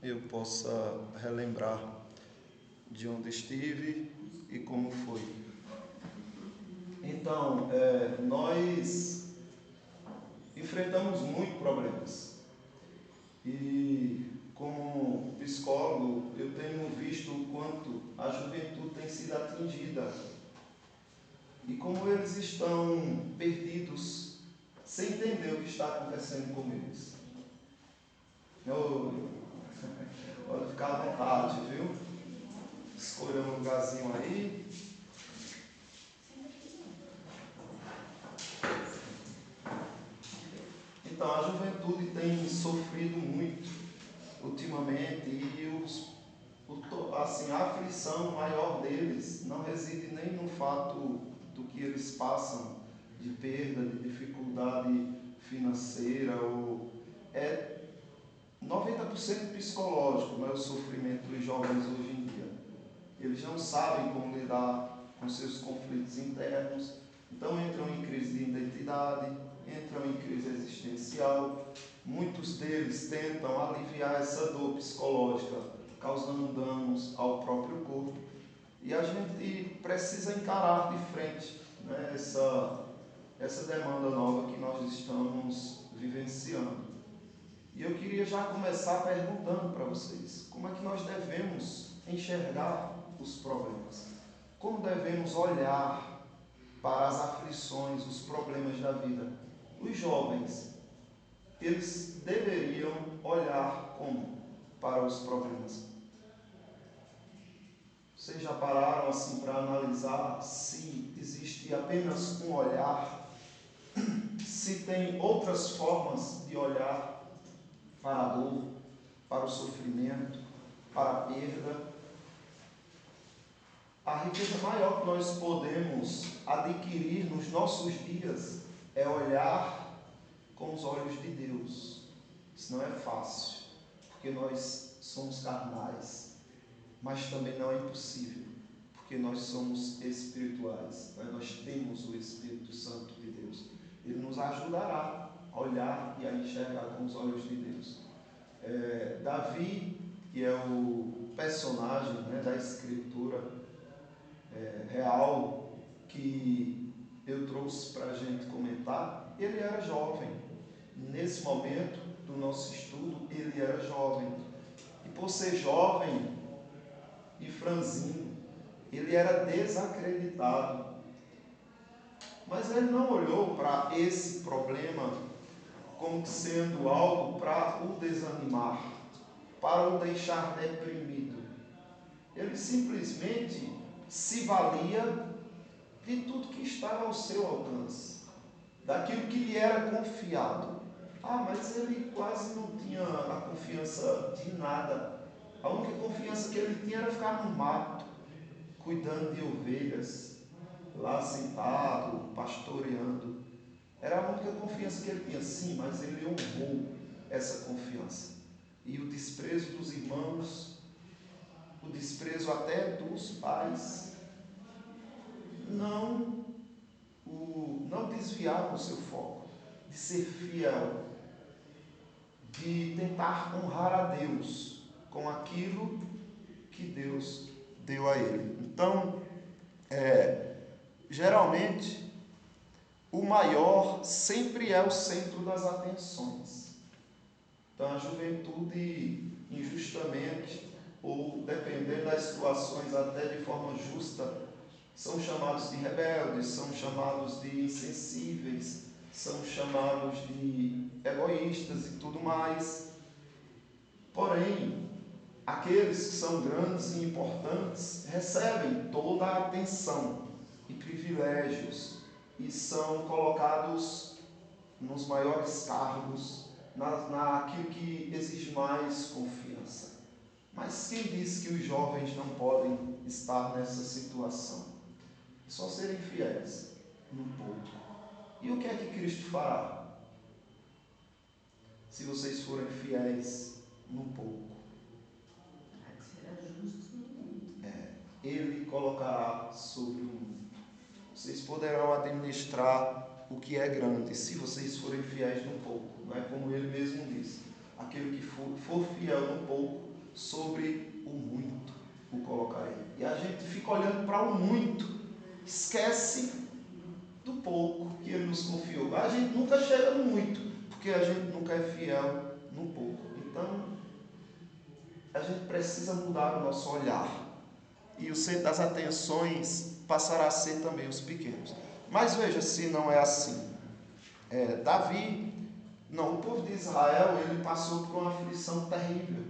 eu possa relembrar de onde estive e como foi. Então, nós enfrentamos muitos problemas e, como psicólogo, eu tenho visto o quanto a juventude tem sido atingida e como eles estão perdidos sem entender o que está acontecendo com eles. Pode ficar à vontade, viu? Escolha um lugarzinho aí. Então, a juventude tem sofrido muito ultimamente e a aflição maior deles não reside nem no fato do que eles passam de perda, de dificuldade financeira, é 90% psicológico, não é o sofrimento dos jovens hoje em dia. Eles não sabem como lidar com seus conflitos internos, então entram em crise de identidade, entram em crise existencial. Muitos deles tentam aliviar essa dor psicológica, causando danos ao próprio corpo. E a gente precisa encarar de frente, né, essa demanda nova que nós estamos vivenciando. E eu queria já começar perguntando para vocês, como é que nós devemos enxergar os problemas? Como devemos olhar para as aflições, os problemas da vida? Os jovens, eles deveriam olhar como para os problemas? Vocês já pararam assim para analisar se existe apenas um olhar? Se tem outras formas de olhar para a dor, para o sofrimento, para a perda? A riqueza maior que nós podemos adquirir nos nossos dias é olhar com os olhos de Deus. Isso não é fácil, porque nós somos carnais, mas também não é impossível, porque nós somos espirituais, nós temos o Espírito Santo de Deus. Ele nos ajudará a olhar e a enxergar com os olhos de Deus. Davi, que é o personagem, né, da Escritura real que eu trouxe para a gente comentar, ele era jovem. Nesse momento do nosso estudo, ele era jovem. E por ser jovem e franzino, ele era desacreditado. Mas ele não olhou para esse problema como sendo algo para o desanimar, para o deixar deprimido. Ele simplesmente se valia de tudo que estava ao seu alcance, daquilo que lhe era confiado. Mas ele quase não tinha a confiança de nada. A única confiança que ele tinha era ficar no mato, cuidando de ovelhas, lá sentado, pastoreando. Era a única confiança que ele tinha, sim, mas ele honrou essa confiança. E o desprezo dos irmãos, o desprezo até dos pais, não desviaram o seu foco de ser fiel, de tentar honrar a Deus com aquilo que Deus deu a ele. Então, geralmente, o maior sempre é o centro das atenções. Então, a juventude, injustamente, ou dependendo das situações até de forma justa, são chamados de rebeldes, são chamados de insensíveis, são chamados de egoístas e tudo mais. Porém, aqueles que são grandes e importantes recebem toda a atenção e privilégios e são colocados nos maiores cargos, naquilo que exige mais confiança. Mas quem diz que os jovens não podem estar nessa situação? Só serem fiéis no pouco. E o que é que Cristo fará se vocês forem fiéis no pouco? Será justo no mundo. Ele colocará sobre o mundo. Vocês poderão administrar o que é grande se vocês forem fiéis no pouco. Não é como ele mesmo disse: aquele que for fiel no pouco sobre o muito o colocarei. E a gente fica olhando para o muito, esquece do pouco que ele nos confiou. A gente nunca chega no muito, porque a gente nunca é fiel no pouco. Então, a gente precisa mudar o nosso olhar. E o centro das atenções passará a ser também os pequenos. Mas veja se não é assim. O povo de Israel, ele passou por uma aflição terrível.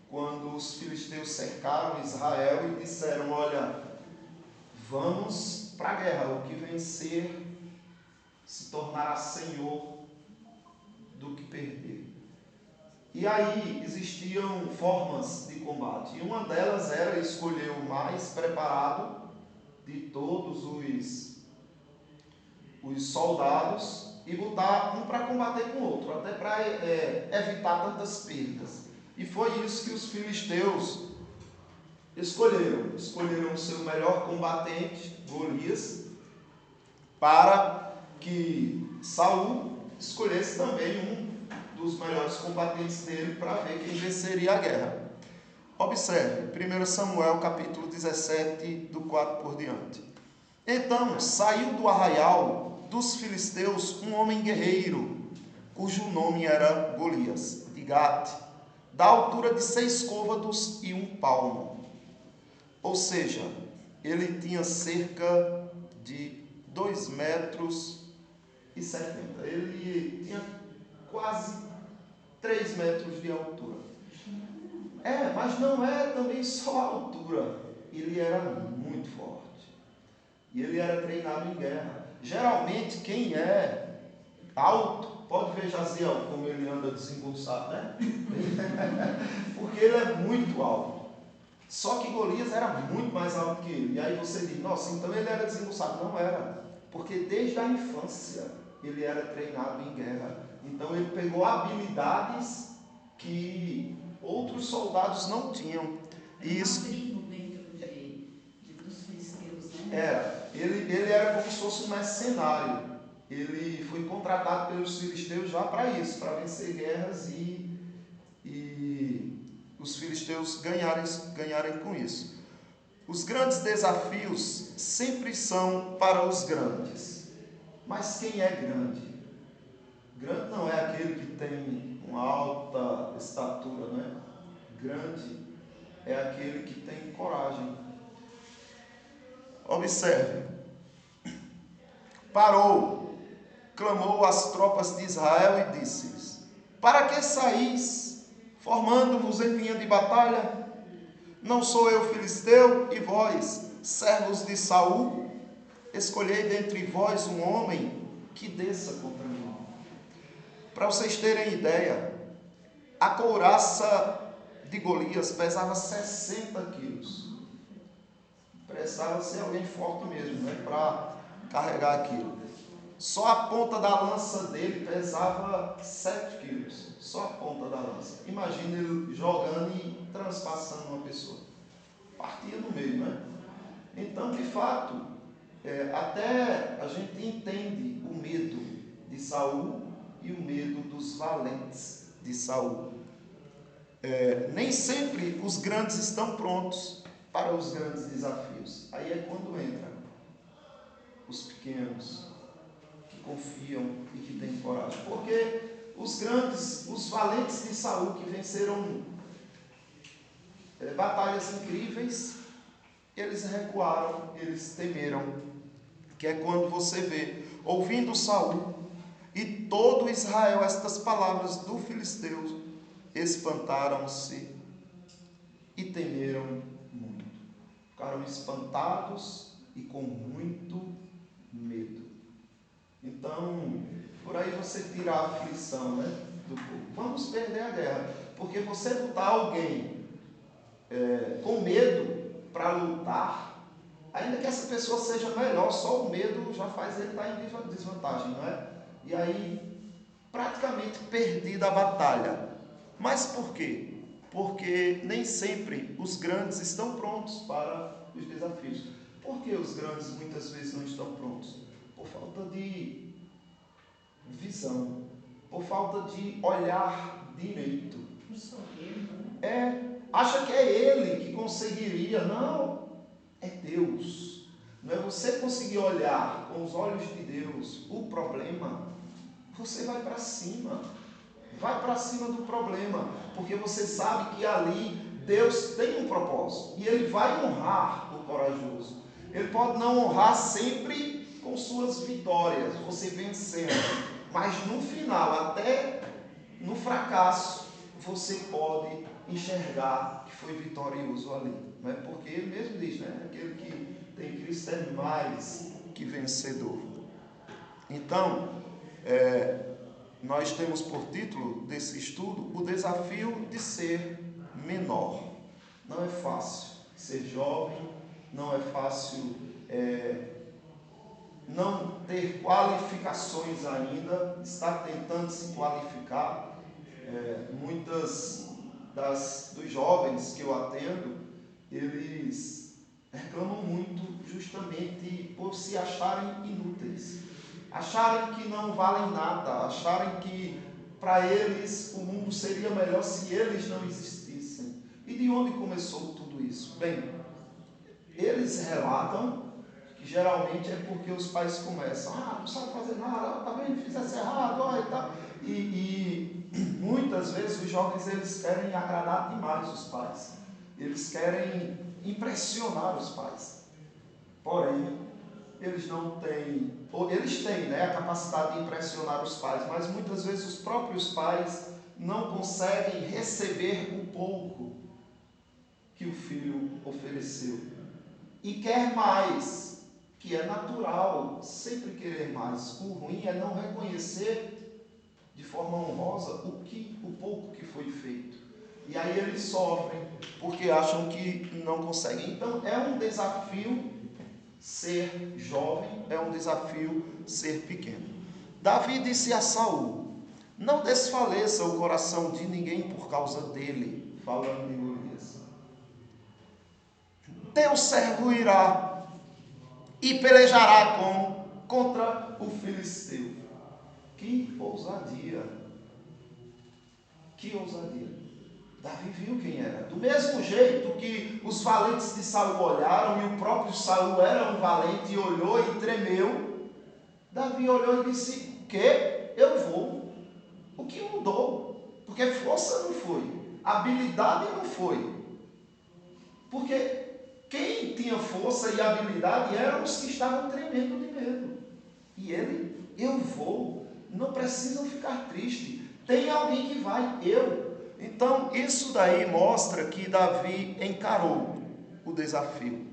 Quando os filisteus cercaram Israel e disseram, olha, vamos para a guerra, o que vencer se tornará senhor do que perder. E aí existiam formas de combate, e uma delas era escolher o mais preparado de todos os soldados e botar um para combater com o outro, até para evitar tantas perdas. E foi isso que os filisteus escolheram o seu melhor combatente, Golias, para que Saul escolhesse também um dos melhores combatentes dele para ver quem venceria a guerra. Observe, 1 Samuel capítulo 17, do 4 por diante. Então saiu do arraial dos filisteus um homem guerreiro, cujo nome era Golias, de Gate, da altura de 6 côvados e 1 palmo. Ou seja, ele tinha cerca de 2,70 metros. Ele tinha quase 3 metros de altura. Mas não é também só a altura. Ele era muito forte. E ele era treinado em guerra. Geralmente, quem é alto, pode ver Jaziel como ele anda desembolsado, né? Porque ele é muito alto. Só que Golias era muito mais alto que ele. E aí você diz, nossa, então ele era desembolsado. Não era. Porque desde a infância ele era treinado em guerra. Então ele pegou habilidades que outros soldados não tinham. E isso tribo dentro dos filisteus, né? Ele era como se fosse um mercenário. Ele foi contratado pelos filisteus já para isso, para vencer guerras e os filisteus ganharem com isso. Os grandes desafios sempre são para os grandes. Mas quem é grande? Grande não é aquele que tem uma alta estatura, não é? Grande é aquele que tem coragem. Observe. Parou, clamou às tropas de Israel e disse-lhes: para que saís, formando-vos em linha de batalha? Não sou eu filisteu, e vós, servos de Saul? Escolhei dentre vós um homem que desça contra mim. Para vocês terem ideia, a couraça de Golias pesava 60 quilos. Precisava ser alguém forte mesmo, né, para carregar aquilo. Só a ponta da lança dele pesava 7 quilos. Só a ponta da lança. Imagina ele jogando e transpassando uma pessoa. Partia no meio, né? Então, de fato, até a gente entende o medo de Saul e o medo dos valentes de Saul. Nem sempre os grandes estão prontos para os grandes desafios. Aí é quando entram os pequenos, que confiam e que têm coragem. Porque os valentes de Saul que venceram batalhas incríveis, eles recuaram, eles temeram. Que é quando você vê, ouvindo Saul e todo Israel estas palavras do filisteu, espantaram-se e temeram muito. Ficaram espantados e com muito medo. Então, por aí você tira a aflição, né, do povo. Vamos perder a guerra. Porque você botar alguém com medo para lutar, ainda que essa pessoa seja melhor, só o medo já faz ele estar em desvantagem, não é? E aí, praticamente perdida a batalha. Mas por quê? Porque nem sempre os grandes estão prontos para os desafios. Por que os grandes muitas vezes não estão prontos? Por falta de visão, por falta de olhar direito. Por soberba, né? acha que é ele que conseguiria. Não, é Deus. Não é você conseguir olhar com os olhos de Deus o problema, você vai para cima. Vai para cima do problema, porque você sabe que ali Deus tem um propósito e Ele vai honrar o corajoso. Ele pode não honrar sempre com suas vitórias, você vencendo, mas no final, até no fracasso, você pode enxergar que foi vitorioso ali. Não é? Porque Ele mesmo diz, né? Aquele que tem Cristo é mais que vencedor. Então, nós temos por título desse estudo o desafio de ser menor. Não é fácil ser jovem, não é fácil não ter qualificações ainda, estar tentando se qualificar. Muitas dos jovens que eu atendo, eles reclamam muito justamente por se acharem inúteis. Acharem que não valem nada, acharem que para eles o mundo seria melhor se eles não existissem. E de onde começou tudo isso? Bem, eles relatam que geralmente é porque os pais começam, não sabe fazer nada, tá vendo, fizesse errado, olha, tá. E muitas vezes os jovens eles querem agradar demais os pais, eles querem impressionar os pais, porém eles não têm, ou eles têm, né, a capacidade de impressionar os pais, mas muitas vezes os próprios pais não conseguem receber o pouco que o filho ofereceu e quer mais, que é natural, sempre querer mais. O ruim é não reconhecer de forma honrosa o pouco que foi feito. E aí eles sofrem porque acham que não conseguem. Então é um desafio ser jovem, é um desafio ser pequeno. Davi disse a Saul: não desfaleça o coração de ninguém por causa dele, falando de Golias. Teu servo irá e pelejará contra o filisteu. Que ousadia! Que ousadia! Davi viu quem era. Do mesmo jeito que os valentes de Saul olharam, e o próprio Saul era um valente e olhou e tremeu, Davi olhou e disse: que? Eu vou. O que mudou? Porque força não foi, habilidade não foi. Porque quem tinha força e habilidade eram os que estavam tremendo de medo. E ele: eu vou. Não precisam ficar tristes. Tem alguém que vai, eu. Então, isso daí mostra que Davi encarou o desafio,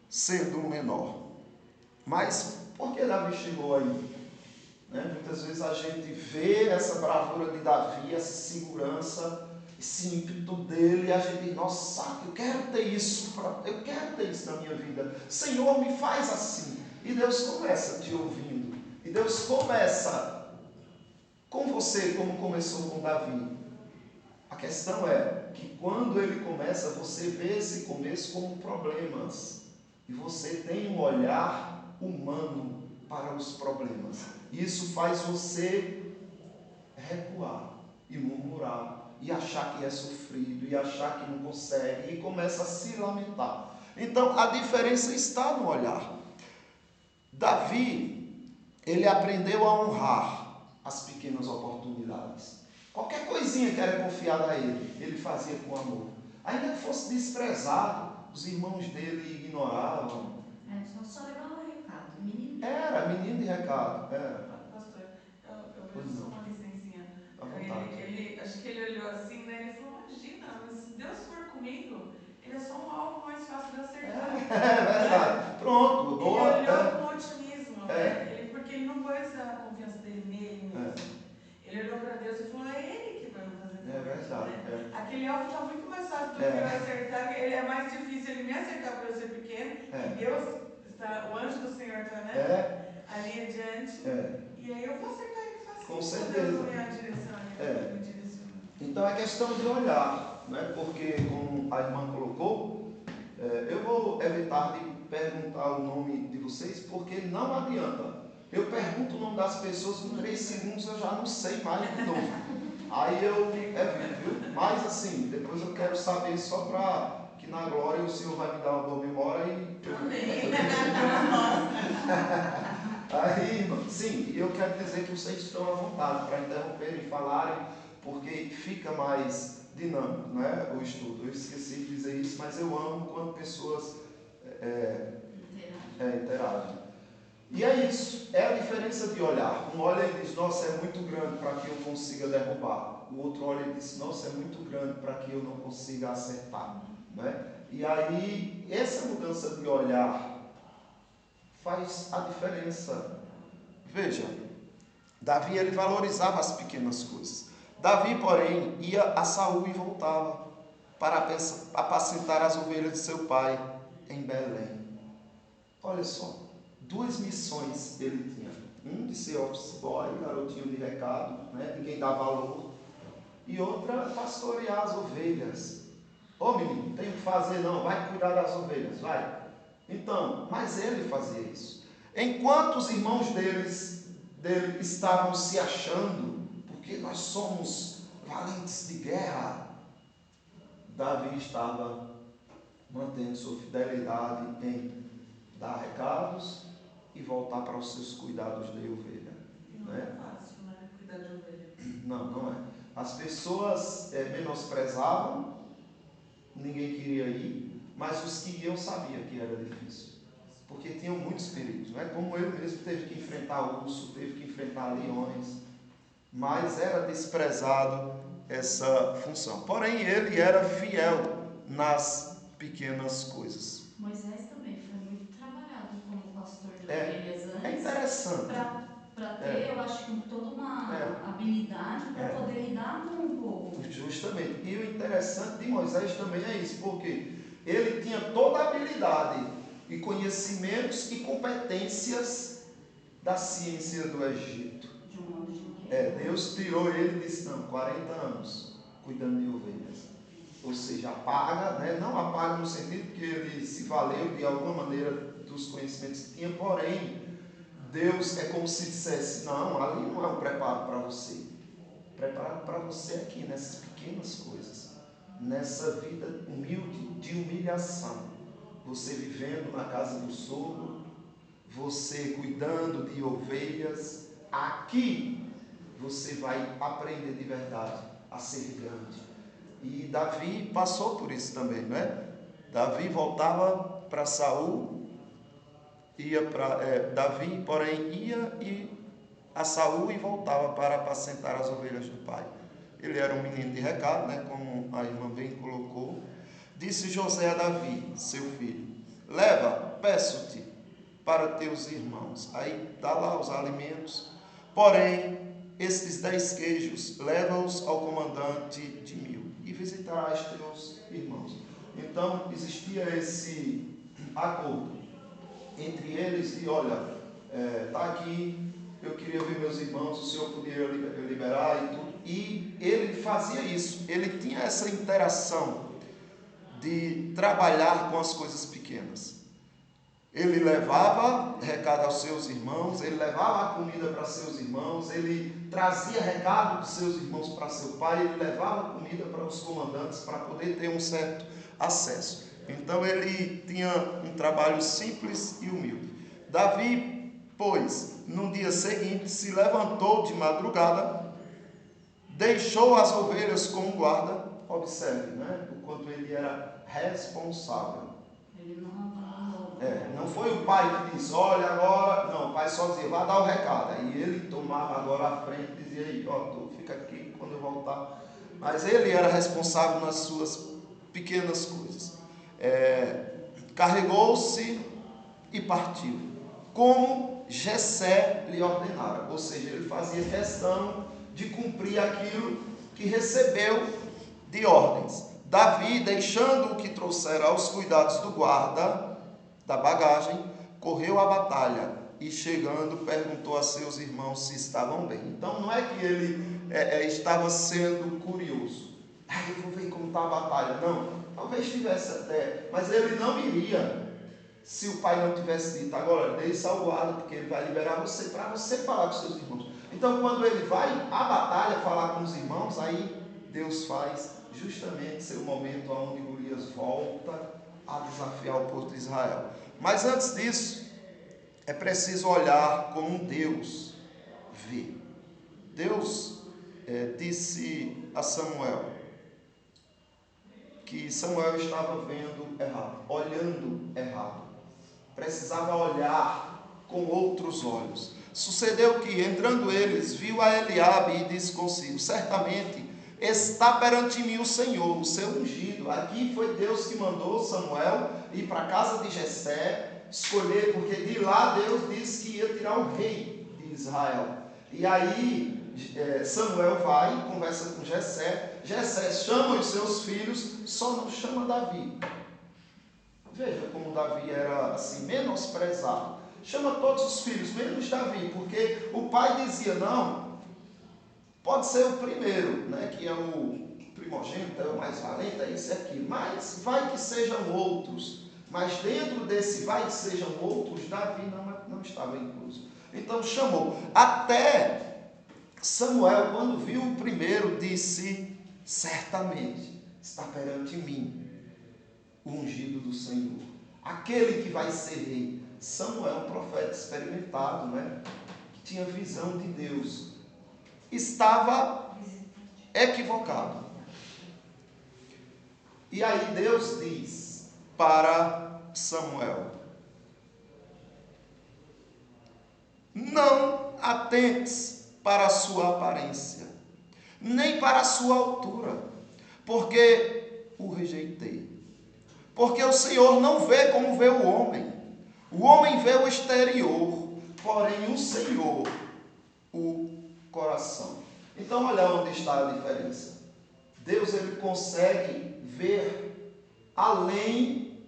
sendo o menor. Mas por que Davi chegou aí? Muitas vezes a gente vê essa bravura de Davi, essa segurança, esse ímpeto dele, e a gente diz: nossa, eu quero ter isso na minha vida. Senhor, me faz assim. E Deus começa te ouvindo. E Deus começa com você, como começou com Davi. A questão é que quando ele começa, você vê esse começo como problemas. E você tem um olhar humano para os problemas. Isso faz você recuar e murmurar, e achar que é sofrido, e achar que não consegue, e começa a se lamentar. Então, a diferença está no olhar. Davi, ele aprendeu a honrar as pequenas oportunidades. Qualquer coisinha que era confiada a ele, ele fazia com amor. Ainda que fosse desprezado, os irmãos dele ignoravam. Só levar um recado. Menino. Era menino de recado. Era. Pastor, eu preciso só uma licencinha. Acho que ele olhou assim, né? Ele falou: imagina, mas se Deus for comigo, ele é só um alvo mais fácil de acertar. É verdade. Pronto. Ele olhou com otimismo, né? Porque ele não pôs a confiança dele nele mesmo. Ele olhou para Deus e falou: é Ele que vai me fazer. É verdade. Né? Aquele alvo está muito mais fácil do que eu acertar. Ele é mais difícil ele me acertar para eu ser pequeno. E Deus, o anjo do Senhor está, né? Ali adiante. E aí eu vou acertar ele fácil. Com certeza. Deus vai me direcionar. Então é questão de olhar, né? Porque, como a irmã colocou, eu vou evitar de perguntar o nome de vocês, porque não adianta. Eu pergunto o nome das pessoas, em 3 segundos eu já não sei mais de novo. Aí eu evito, viu? Mas assim, depois Depois eu quero saber só para que na glória o Senhor vai me dar uma boa memória e... Aí, sim, eu quero dizer que vocês estão à vontade para interromperem e falarem, porque fica mais dinâmico, né, o estudo. Eu esqueci de dizer isso, mas eu amo quando pessoas interagem. E é isso, é a diferença de olhar. Um olha e diz, nossa, é muito grande para que eu consiga derrubar. O outro olha e diz, nossa, é muito grande para que eu não consiga acertar. Né? E aí, essa mudança de olhar faz a diferença. Veja, Davi, ele valorizava as pequenas coisas. Davi, porém, ia a Saul e voltava para apacentar as ovelhas de seu pai em Belém. Olha só, 2 missões ele tinha. Um de ser office boy, garotinho de recado, né? Ninguém dá valor. E outra, pastorear as ovelhas. Ô menino, tem o que fazer não, vai cuidar das ovelhas, vai. Então, mas ele fazia isso. Enquanto os irmãos dele estavam se achando, porque nós somos valentes de guerra, Davi estava mantendo sua fidelidade em dar recados e voltar para os seus cuidados de ovelha. Não é fácil, né? Cuidar de ovelha. Não é. As pessoas menosprezavam, ninguém queria ir, mas os que iam sabiam que era difícil. Porque tinham muitos perigos, não é? Como eu mesmo teve que enfrentar urso, teve que enfrentar leões, mas era desprezado essa função. Porém, ele era fiel nas pequenas coisas. Moisés também foi muito trabalhado como pastor de ovelhas antes. É interessante. Para ter, eu acho que toda uma habilidade para poder lidar com o povo. Justamente. E o interessante de Moisés também é isso, porque ele tinha toda a habilidade e conhecimentos e competências da ciência do Egito. De um modo de ninguém. Deus tirou ele e disse, 40 anos cuidando de ovelhas. Ou seja, apaga, né? Não apaga no sentido que ele se valeu de alguma maneira dos conhecimentos que tinha, porém, Deus é como se dissesse, não, ali não é um preparo para você. Preparado para você aqui, nessas pequenas coisas, nessa vida humilde, de humilhação. Você vivendo na casa do sogro, você cuidando de ovelhas, aqui você vai aprender de verdade a ser grande. E Davi passou por isso também, não é? Davi voltava para Saul, Davi, porém, ia a Saul e voltava para apacentar as ovelhas do pai. Ele era um menino de recado, né? Como a irmã bem colocou. Disse José a Davi, seu filho, leva, peço-te, para teus irmãos. Aí dá lá os alimentos. Porém, estes 10 queijos, leva-os ao comandante de 1000 e visitarás teus irmãos. Então, existia esse acordo entre eles de, olha, está aqui, eu queria ver meus irmãos, o senhor poderia liberar e tudo. E ele fazia isso, ele tinha essa interação de trabalhar com as coisas pequenas. Ele levava recado aos seus irmãos, ele levava a comida para seus irmãos, ele trazia recado dos seus irmãos para seu pai, ele levava comida para os comandantes para poder ter um certo acesso. Então ele tinha um trabalho simples e humilde. Davi, pois, no dia seguinte se levantou de madrugada, deixou as ovelhas com o guarda. Observe, né? O quanto ele era responsável. Ele não não foi o pai que disse, olha agora, não, o pai só dizia, vai dar o recado. Aí ele tomava agora a frente e dizia, aí, tu fica aqui quando eu voltar. Mas ele era responsável nas suas pequenas coisas. Carregou-se e partiu, como Jessé lhe ordenara. Ou seja, ele fazia questão de cumprir aquilo que recebeu de ordens. Davi, deixando o que trouxera aos cuidados do guarda da bagagem, correu à batalha e, chegando, perguntou a seus irmãos se estavam bem. Então, não é que ele estava sendo curioso. Eu vou ver como está a batalha. Não, talvez tivesse até, mas ele não iria se o pai não tivesse dito, agora, deixe ao guarda, porque ele vai liberar você para você falar com seus irmãos. Então, quando ele vai à batalha falar com os irmãos, aí Deus faz justamente ser o momento onde Golias volta a desafiar o povo de Israel. Mas antes disso, é preciso olhar como Deus vê. Deus disse a Samuel que Samuel estava vendo errado, olhando errado. Precisava olhar com outros olhos. Sucedeu que, entrando eles, viu a Eliabe e disse consigo: certamente está perante mim o Senhor, o seu ungido. Aqui foi Deus que mandou Samuel ir para a casa de Jessé, escolher, porque de lá Deus disse que ia tirar o rei de Israel. E aí Samuel vai, conversa com Jessé. Jessé chama os seus filhos, só não chama Davi. Veja como Davi era assim, menosprezado. Chama todos os filhos, menos Davi, porque o pai dizia: não, pode ser o primeiro, né, que é o primogênito, é o mais valente, é isso e aquilo, mas vai que sejam outros. Mas dentro desse vai que sejam outros, Davi não estava incluso. Então chamou. Até Samuel, quando viu o primeiro, disse: certamente está perante mim o ungido do Senhor, aquele que vai ser rei. Samuel, um profeta experimentado, né? Que tinha visão de Deus, estava equivocado. E aí Deus diz para Samuel: não atentes para a sua aparência, nem para a sua altura, porque o rejeitei. Porque o Senhor não vê como vê o homem. O homem vê o exterior, porém o Senhor, o coração. Então, olha onde está a diferença. Deus, ele consegue ver além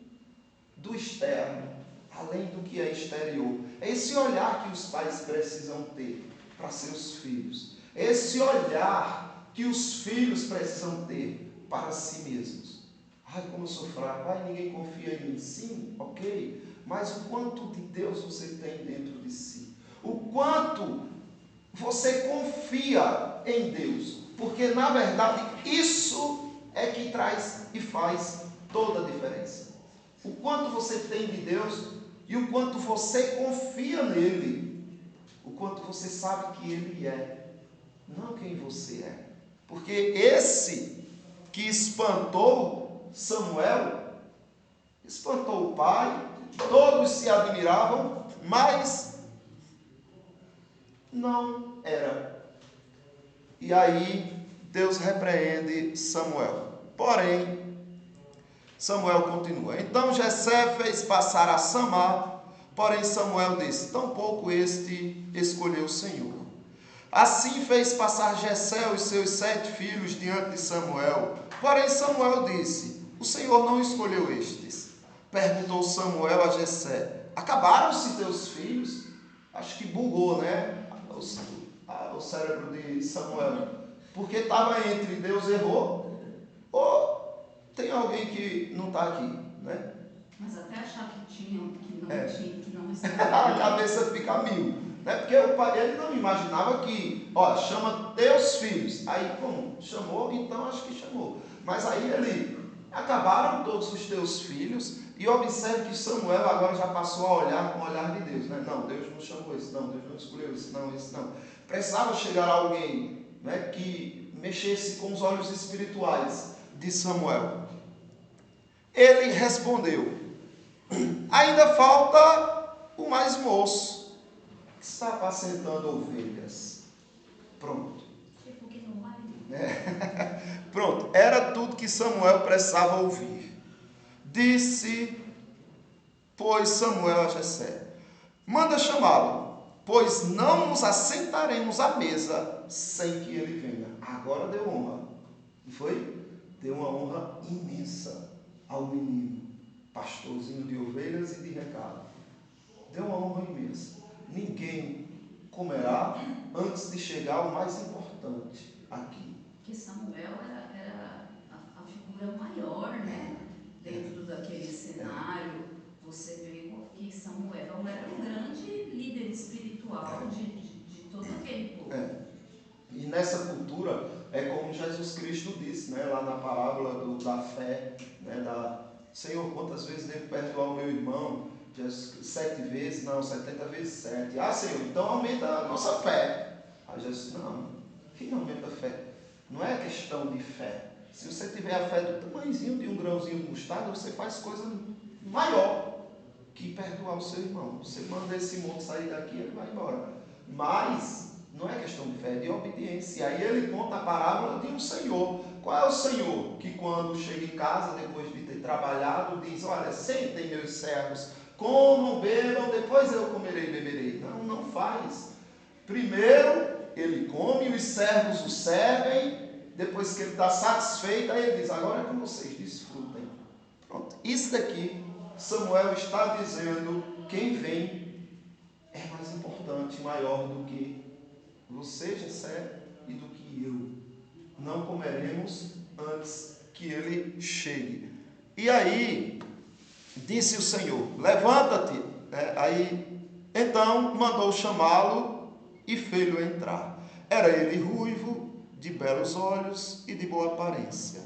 do externo, além do que é exterior. É esse olhar que os pais precisam ter para seus filhos. É esse olhar que os filhos precisam ter para si mesmos. Ai, como eu sou fraco. Ai, ninguém confia em mim. Sim, ok. Mas o quanto de Deus você tem dentro de si. O quanto você confia em Deus. Porque, na verdade, isso é que traz e faz toda a diferença. O quanto você tem de Deus e o quanto você confia nele. O quanto você sabe que ele é, não quem você é. Porque esse que espantou Samuel, espantou o pai, todos se admiravam, mas não era. E aí Deus repreende Samuel. Porém, Samuel continua: então Jessé fez passar a Samar, porém Samuel disse: tampouco este escolheu o Senhor. Assim fez passar Jessé os seus 7 filhos diante de Samuel, porém Samuel disse: o Senhor não escolheu estes. Perguntou Samuel a Jessé: acabaram-se teus filhos? Acho que bugou, né? O cérebro de Samuel, porque estava entre Deus errou ou tem alguém que não está aqui, né? Mas até achar que tinham, que não estavam. A cabeça fica mil, né? Porque o pai, ele não imaginava que, ó, chama teus filhos. Aí, como chamou, então acho que chamou. Mas aí ele: acabaram todos os teus filhos. E observe que Samuel agora já passou a olhar com o olhar de Deus, né? Não, Deus não chamou esse, não, Deus não escolheu esse, não, esse não. Precisava chegar alguém, né, que mexesse com os olhos espirituais de Samuel. Ele respondeu: ainda falta o mais moço, que está apacentando ovelhas. Pronto. Pronto, era tudo que Samuel precisava ouvir. Disse, pois, Samuel a Jessé: manda chamá-lo, pois não nos assentaremos à mesa sem que ele venha. Agora deu honra, não foi? Deu uma honra imensa ao menino, pastorzinho de ovelhas e de recado. Deu uma honra imensa. Ninguém comerá antes de chegar o mais importante aqui. Porque Samuel era a figura maior, né? Dentro daquele cenário, você vê que Samuel era um grande líder espiritual de todo aquele povo. E nessa cultura, É como Jesus Cristo disse, né, lá na parábola da fé, né, Senhor, quantas vezes devo perdoar o meu irmão? 7 vezes? Não, 70 vezes 7. Ah, Senhor, então aumenta a nossa fé. Aí Jesus disse, não, quem aumenta a fé? Não é questão de fé. Se você tiver a fé do tamanhozinho de um grãozinho de mostarda, você faz coisa maior que perdoar o seu irmão. Você manda esse monte sair daqui, ele vai embora. Mas não é questão de fé, é de obediência. E aí ele conta a parábola de um senhor. Qual é o senhor que quando chega em casa, depois de ter trabalhado, diz, olha, sentem meus servos, comam, bebam, depois eu comerei e beberei. Não, não faz. Primeiro ele come, os servos o servem, depois que ele está satisfeito, aí ele diz, agora é com vocês, desfrutem. Pronto. Isso daqui, Samuel está dizendo, quem vem é mais importante, maior do que você, Jessé, e do que eu. Não comeremos antes que ele chegue. E aí, disse o Senhor, levanta-te. Então mandou chamá-lo e fê-lo entrar. Era ele ruivo, de belos olhos e de boa aparência.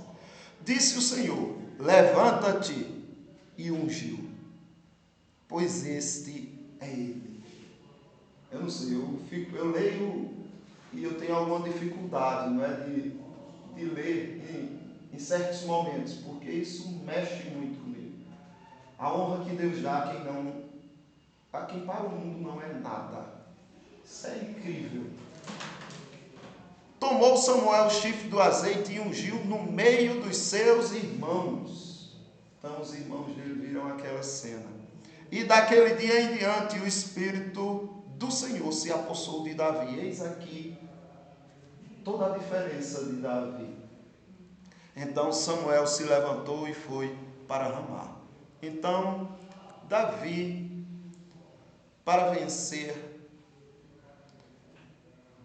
Disse o Senhor, levanta-te, e ungiu, pois este é ele. Eu não sei, eu leio e eu tenho alguma dificuldade, não é, de ler em certos momentos, porque isso mexe muito comigo. A honra que Deus dá a quem para o mundo não é nada. Isso é incrível. Tomou Samuel o chifre do azeite e ungiu no meio dos seus irmãos. Então os irmãos dele viram aquela cena. E daquele dia em diante o Espírito do Senhor se apossou de Davi. Eis aqui toda a diferença de Davi. Então Samuel se levantou e foi para Ramá. Então Davi, para vencer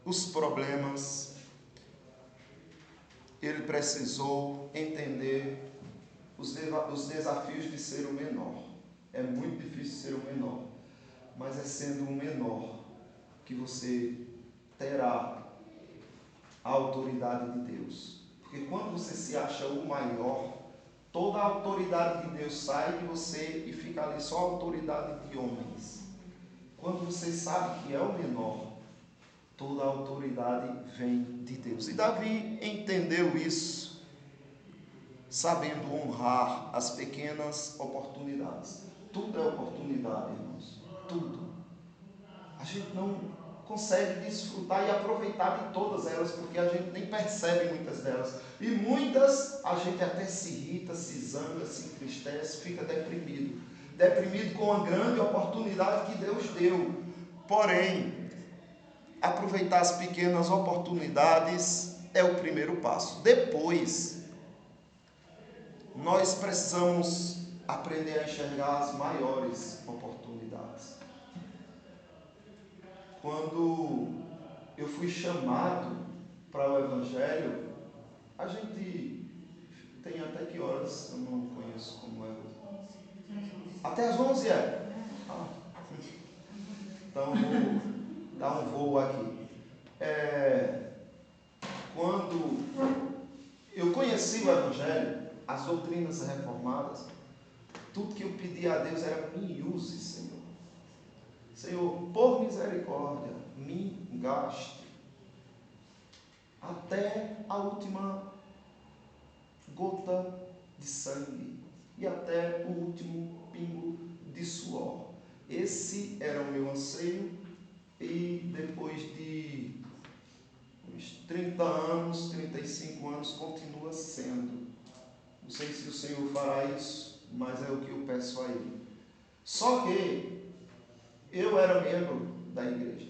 os problemas, ele precisou entender os desafios de ser o menor. É muito difícil ser o menor, mas é sendo o menor que você terá a autoridade de Deus. Porque quando você se acha o maior, toda a autoridade de Deus sai de você e fica ali só a autoridade de homens. Quando você sabe que é o menor, toda a autoridade vem de Deus. E Davi entendeu isso, sabendo honrar as pequenas oportunidades. Tudo é oportunidade, irmãos. Tudo. A gente não consegue desfrutar e aproveitar de todas elas, porque a gente nem percebe muitas delas. E muitas a gente até se irrita, se zanga, se entristece, fica deprimido. Deprimido com a grande oportunidade que Deus deu. Porém, aproveitar as pequenas oportunidades é o primeiro passo. Depois, nós precisamos aprender a enxergar as maiores oportunidades. Quando eu fui chamado para o Evangelho, a gente tem até que horas? Eu não conheço como é. Até às 11 é? Então vou dar um voo aqui. Quando eu conheci o Evangelho, as doutrinas reformadas, tudo que eu pedi a Deus era: me use, Senhor. Senhor, por misericórdia, me gaste até a última gota de sangue e até o último pingo de suor. Esse era o meu anseio, e depois de uns 30 anos, 35 anos, continua sendo. Não sei se o Senhor fará isso, mas é o que eu peço a Ele. Só que eu era membro da igreja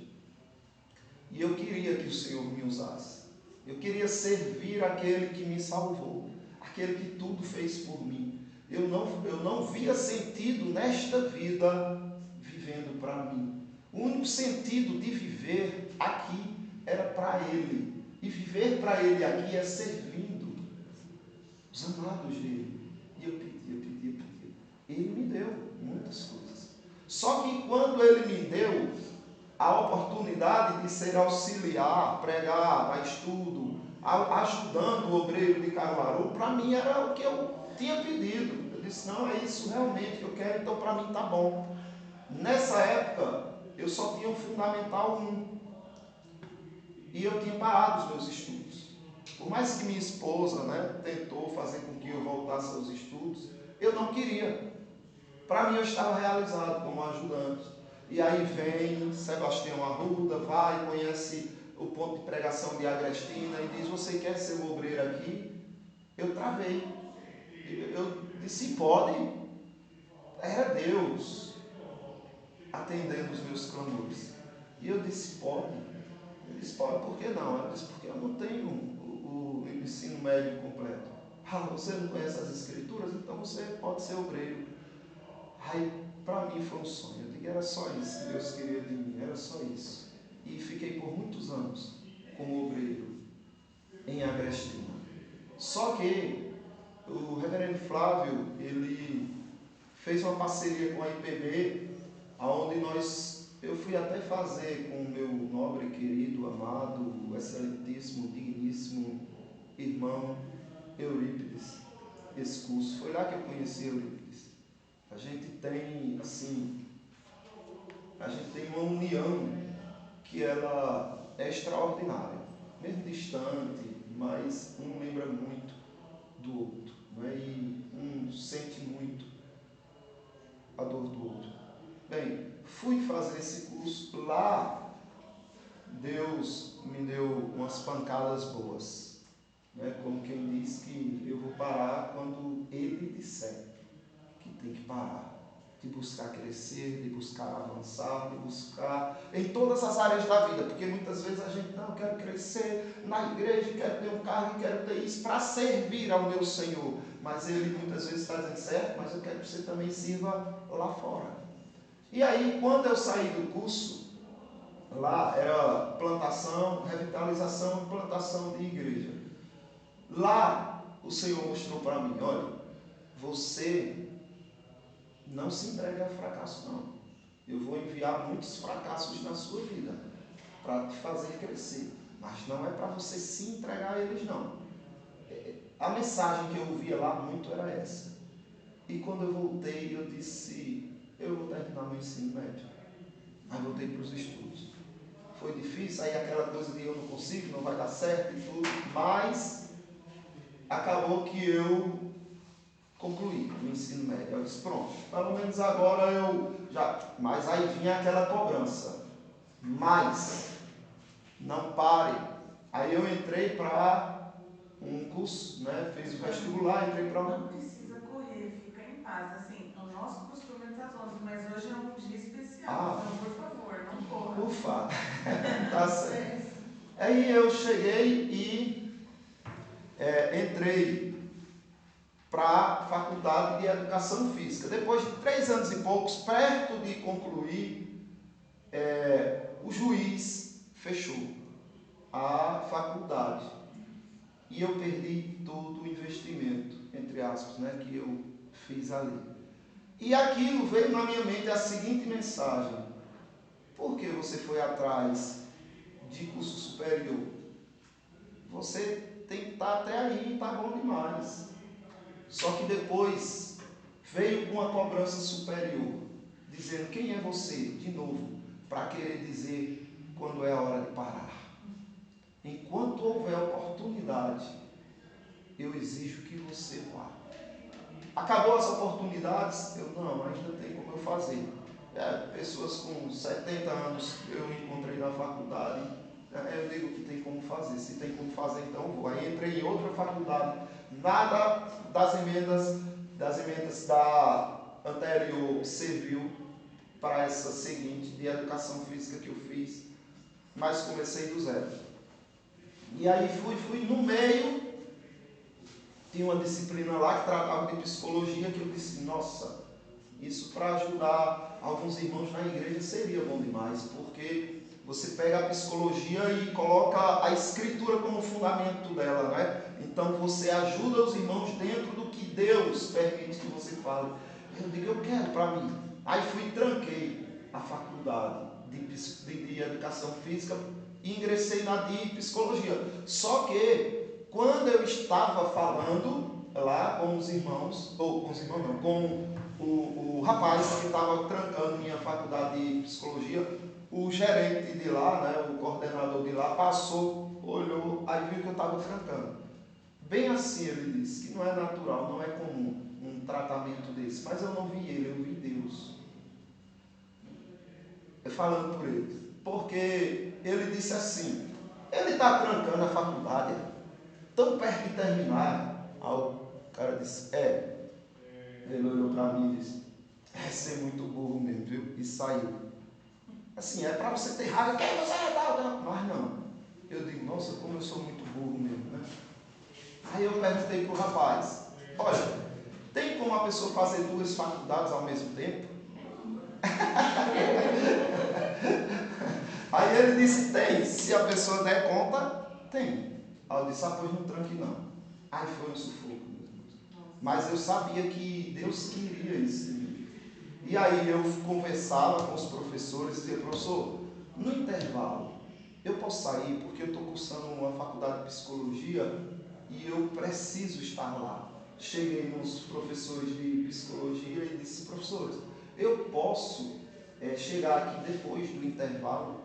e eu queria que o Senhor me usasse. Eu queria servir aquele que me salvou, aquele que tudo fez por mim. Eu não via sentido nesta vida vivendo para mim. O único sentido de viver aqui era para Ele. E viver para Ele aqui é servindo os amados dele. E eu pedi. Ele me deu muitas coisas. Só que quando Ele me deu a oportunidade de ser auxiliar, pregar, dar estudo, ajudando o obreiro de Caruaru, para mim era o que eu tinha pedido. Eu disse, não, é isso realmente que eu quero, então para mim está bom. Nessa época, eu só tinha o Fundamental 1. E eu tinha parado os meus estudos. Por mais que minha esposa, né, tentou fazer com que eu voltasse aos estudos, eu não queria. Para mim, eu estava realizado como ajudante. E aí vem Sebastião Arruda, vai, conhece o ponto de pregação de Agrestina e diz, você quer ser um obreiro aqui? Eu travei. Eu disse, pode. Era Deus atendendo os meus clamores. E eu disse, pode. Ele disse, pode, por que não? Eu disse, porque eu não tenho o ensino médio completo. Ah, você não conhece as escrituras? Então você pode ser obreiro. Aí, para mim foi um sonho. Eu digo, era só isso que Deus queria de mim, era só isso. E fiquei por muitos anos como obreiro em Agrestina. Só que o reverendo Flávio, ele fez uma parceria com a IPB, onde eu fui até fazer com o meu nobre, querido, amado, excelentíssimo, digníssimo irmão Eurípides esse curso. Foi lá que eu conheci Eurípides. A gente tem, assim, uma união que ela é extraordinária, mesmo distante, mas um lembra muito do outro, né? E um sente muito a dor do outro. Bem, fui fazer esse curso lá, Deus me deu umas pancadas boas, né? Como quem diz que eu vou parar quando Ele disser que tem que parar, de buscar crescer, de buscar avançar, de buscar em todas as áreas da vida, porque muitas vezes a gente, não, quero crescer na igreja, quero ter um carro, quero ter isso para servir ao meu Senhor, mas Ele muitas vezes está dizendo, certo, mas eu quero que você também sirva lá fora. E aí, quando eu saí do curso, lá era plantação, revitalização e plantação de igreja. Lá, o Senhor mostrou para mim, olha, você não se entregue ao fracasso, não. Eu vou enviar muitos fracassos na sua vida para te fazer crescer, mas não é para você se entregar a eles, não. A mensagem que eu ouvia lá muito era essa. E quando eu voltei, eu disse, eu vou terminar meu ensino médio. Aí voltei para os estudos. Foi difícil, aí aquela coisa de eu não consigo, não vai dar certo e tudo, mas acabou que eu concluí o ensino médio. Eu disse, pronto, pelo menos agora eu já... Mas aí vinha aquela cobrança. Mas, não pare. Aí eu entrei para um curso, né? Fiz o vestibular, entrei para um... Não precisa correr, fica em paz. Assim, o nosso costume é às 11, mas hoje é um dia especial. Então, por favor, não corra. Ufa, tá certo. Aí eu cheguei e entrei para a Faculdade de Educação Física. Depois de 3 anos e poucos, perto de concluir, o juiz fechou a faculdade. E eu perdi todo o investimento, entre aspas, né, que eu fiz ali. E aquilo veio na minha mente a seguinte mensagem: por que você foi atrás de curso superior? Você tem que estar até aí e está bom demais. Só que depois veio uma cobrança superior, dizendo, quem é você, de novo, para querer dizer quando é a hora de parar. Enquanto houver oportunidade, eu exijo que você vá. Acabou as oportunidades? Eu não, ainda tem como eu fazer. Pessoas com 70 anos eu encontrei na faculdade, eu digo que tem como fazer. Se tem como fazer, então eu vou. Aí entrei em outra faculdade, nada das emendas da anterior serviu para essa seguinte de educação física que eu fiz, mas comecei do zero. E aí fui no meio, tinha uma disciplina lá que tratava de psicologia, que eu disse, nossa, isso para ajudar alguns irmãos na igreja seria bom demais, porque você pega a psicologia e coloca a escritura como fundamento dela, né? Então você ajuda os irmãos dentro do que Deus permite que você fale. Eu digo, eu quero para mim. Aí fui e tranquei a faculdade de educação física e ingressei na de psicologia. Só que, quando eu estava falando lá com os irmãos, ou com os irmãos não, com o rapaz que estava trancando minha faculdade de psicologia, o gerente de lá, né, o coordenador de lá, passou, olhou, aí viu que eu estava trancando. Bem assim ele disse, que não é natural, não é comum um tratamento desse. Mas eu não vi ele, eu vi Deus. Falando por ele. Porque ele disse assim, ele está trancando a faculdade, tão perto de terminar. Aí o cara disse, Ele olhou para mim e disse, ser muito burro mesmo, viu? E saiu. Assim, é para você ter raiva, que você é tal. Mas não. Eu digo, nossa, como eu sou muito burro mesmo, né? Aí eu perguntei para o rapaz, olha, tem como a pessoa fazer 2 faculdades ao mesmo tempo? Aí ele disse, tem, se a pessoa der conta, tem. Aí eu disse, pois não tranque não. Aí foi um sufoco. Mas eu sabia que Deus queria isso em mim. E aí eu conversava com os professores e dizia, professor, no intervalo, eu posso sair porque eu estou cursando uma faculdade de psicologia e eu preciso estar lá. Cheguei nos professores de psicologia e disse, professores, eu posso chegar aqui depois do intervalo,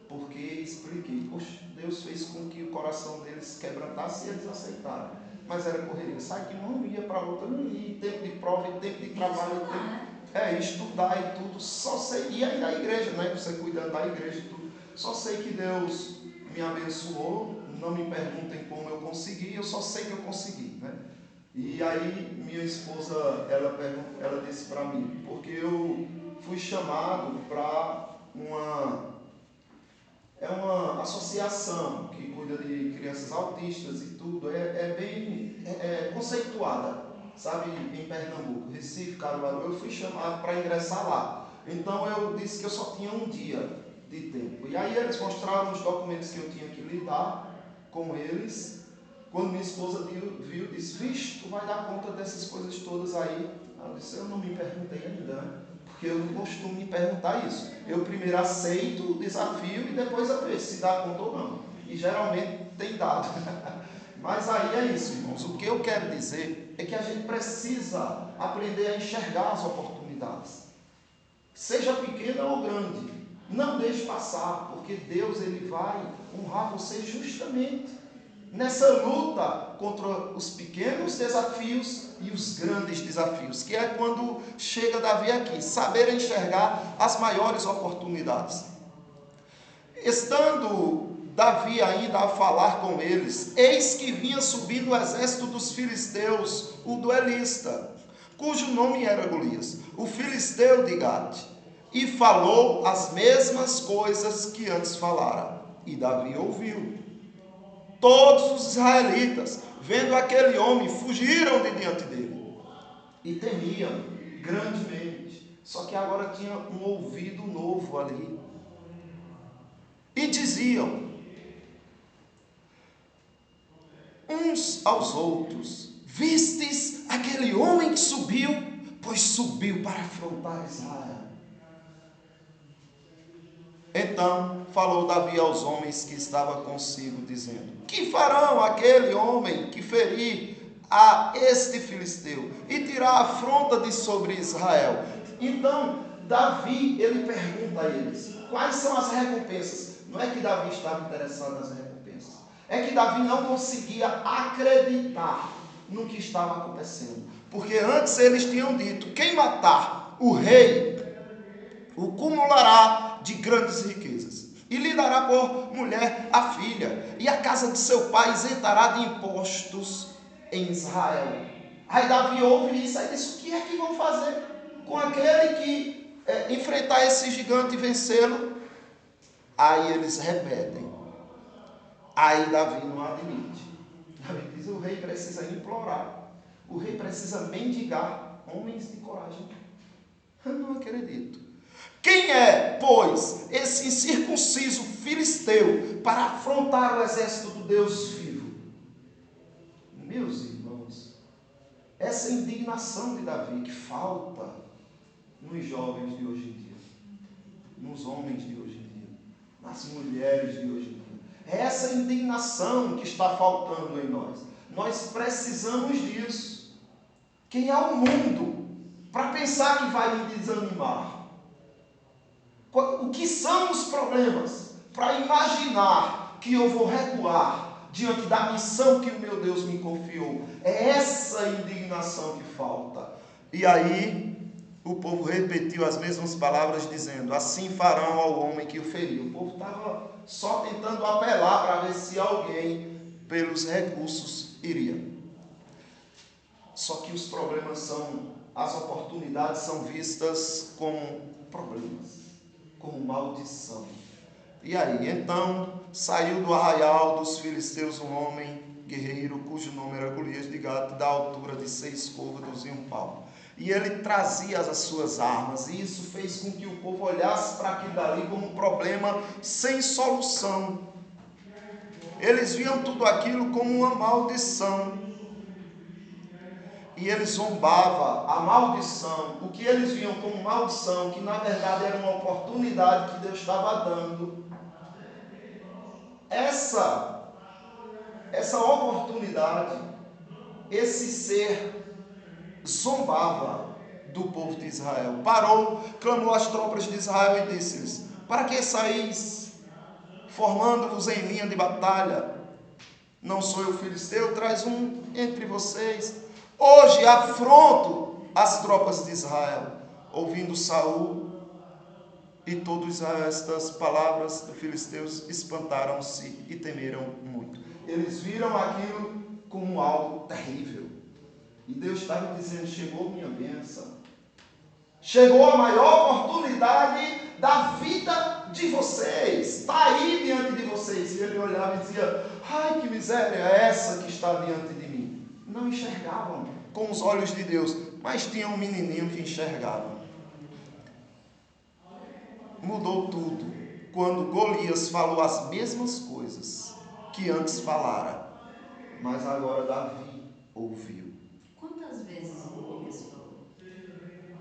porque expliquei, poxa, Deus fez com que o coração deles quebrantasse e eles aceitaram. Mas era correria, sai que não ia para outra, não ia, tempo de prova, tempo de trabalho, estudar e tudo, só sei, e aí da igreja, né, você cuidando da igreja e tudo, só sei que Deus me abençoou, não me perguntem como eu consegui, eu só sei que eu consegui, né? E aí minha esposa, ela disse para mim, porque eu fui chamado para uma associação que cuida de crianças autistas e tudo, é bem conceituada, sabe, em Pernambuco, Recife, Caruaru. Eu fui chamado para ingressar lá. Então eu disse que eu só tinha um dia de tempo. E aí eles mostraram os documentos que eu tinha que lidar com eles. Quando minha esposa viu, disse, vixe, tu vai dar conta dessas coisas todas aí. Eu disse, eu não me perguntei ainda, né? Porque eu não costumo me perguntar isso. Eu primeiro aceito o desafio e depois eu vejo se dá conta ou não. E geralmente tem dado. Mas aí é isso, irmãos. O que eu quero dizer é que a gente precisa aprender a enxergar as oportunidades. Seja pequena ou grande. Não deixe passar, porque Deus ele vai honrar você justamente nessa luta contra os pequenos desafios e os grandes desafios, que é quando chega Davi aqui, saber enxergar as maiores oportunidades. Estando Davi ainda a falar com eles, eis que vinha subindo o exército dos filisteus, o duelista, cujo nome era Golias, o filisteu de Gate, e falou as mesmas coisas que antes falara, e Davi ouviu. Todos os israelitas, vendo aquele homem, fugiram de diante dele e temiam grandemente. Só que agora tinha um ouvido novo ali. E diziam uns aos outros, vistes aquele homem que subiu? Pois subiu para afrontar Israel. Então falou Davi aos homens que estavam consigo, dizendo, que farão aquele homem que ferir a este filisteu e tirar a afronta de sobre Israel? Então Davi, ele pergunta a eles, quais são as recompensas? Não é que Davi estava interessado nas recompensas, é que Davi não conseguia acreditar no que estava acontecendo, porque antes eles tinham dito, quem matar o rei, o cumulará de grandes riquezas, e lhe dará por mulher a filha, e a casa de seu pai isentará de impostos em Israel. Aí Davi ouve isso, aí diz, o que é que vão fazer com aquele que enfrentar esse gigante e vencê-lo? Aí eles repetem. Aí Davi não admite. Davi diz, o rei precisa implorar, o rei precisa mendigar homens de coragem. Eu não acredito. Quem é, pois, esse incircunciso filisteu para afrontar o exército do Deus vivo? Meus irmãos, essa indignação de Davi que falta nos jovens de hoje em dia, nos homens de hoje em dia. nas mulheres de hoje em dia. É essa indignação que está faltando em nós. Nós precisamos disso. Quem é o mundo para pensar que vai me desanimar? O que são os problemas para imaginar que eu vou recuar diante da missão que o meu Deus me confiou? É essa indignação que falta. E aí o povo repetiu as mesmas palavras dizendo: assim farão ao homem que o feriu. O povo estava só tentando apelar para ver se alguém, pelos recursos, iria. Só que os problemas as oportunidades são vistas como problemas, como maldição. E aí, então, saiu do arraial dos filisteus um homem guerreiro, cujo nome era Golias de Gate, da altura de 6 côvados e 1 palmo. E ele trazia as suas armas, e isso fez com que o povo olhasse para aquilo dali como um problema sem solução. Eles viam tudo aquilo como uma maldição. E eles zombavam a maldição, o que eles viam como maldição, que na verdade era uma oportunidade que Deus estava dando. Essa oportunidade, esse ser zombava do povo de Israel. Parou, clamou às tropas de Israel e disse-lhes: para que saís, formando-vos em linha de batalha? Não sou eu filisteu? Traz um entre vocês. Hoje afronto as tropas de Israel. Ouvindo Saul e todo Israel estas palavras dos filisteus, espantaram-se e temeram muito. Eles viram aquilo como algo terrível. E Deus estava dizendo: chegou minha bênção. Chegou a maior oportunidade da vida de vocês. Está aí diante de vocês. E ele olhava e dizia: ai, que miséria é essa que está diante de mim. Não enxergavam com os olhos de Deus, mas tinha um menininho que enxergava. Mudou tudo quando Golias falou as mesmas coisas que antes falara, mas agora Davi ouviu. Quantas vezes Golias falou?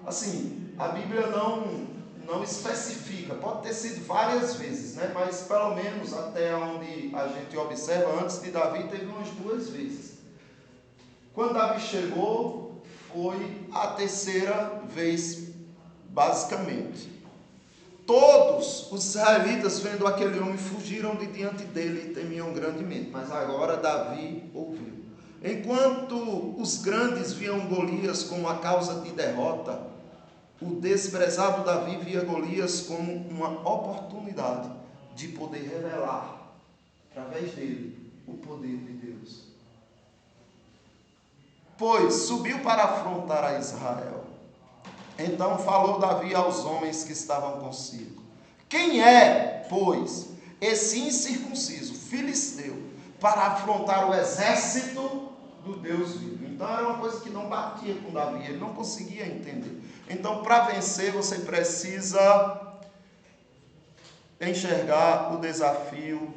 Assim, a Bíblia não especifica, pode ter sido várias vezes, né? Mas pelo menos até onde a gente observa, antes de Davi teve umas 2 vezes. Quando Davi chegou, foi a 3ª vez, basicamente. Todos os israelitas, vendo aquele homem, fugiram de diante dele e temiam grandemente. Mas agora Davi ouviu. Enquanto os grandes viam Golias como a causa de derrota, o desprezado Davi via Golias como uma oportunidade de poder revelar, através dele, o poder de Deus. Pois subiu para afrontar a Israel. Então falou Davi aos homens que estavam consigo: quem é, pois, esse incircunciso filisteu para afrontar o exército do Deus vivo? Então era uma coisa que não batia com Davi, ele não conseguia entender. Então, para vencer, você precisa enxergar o desafio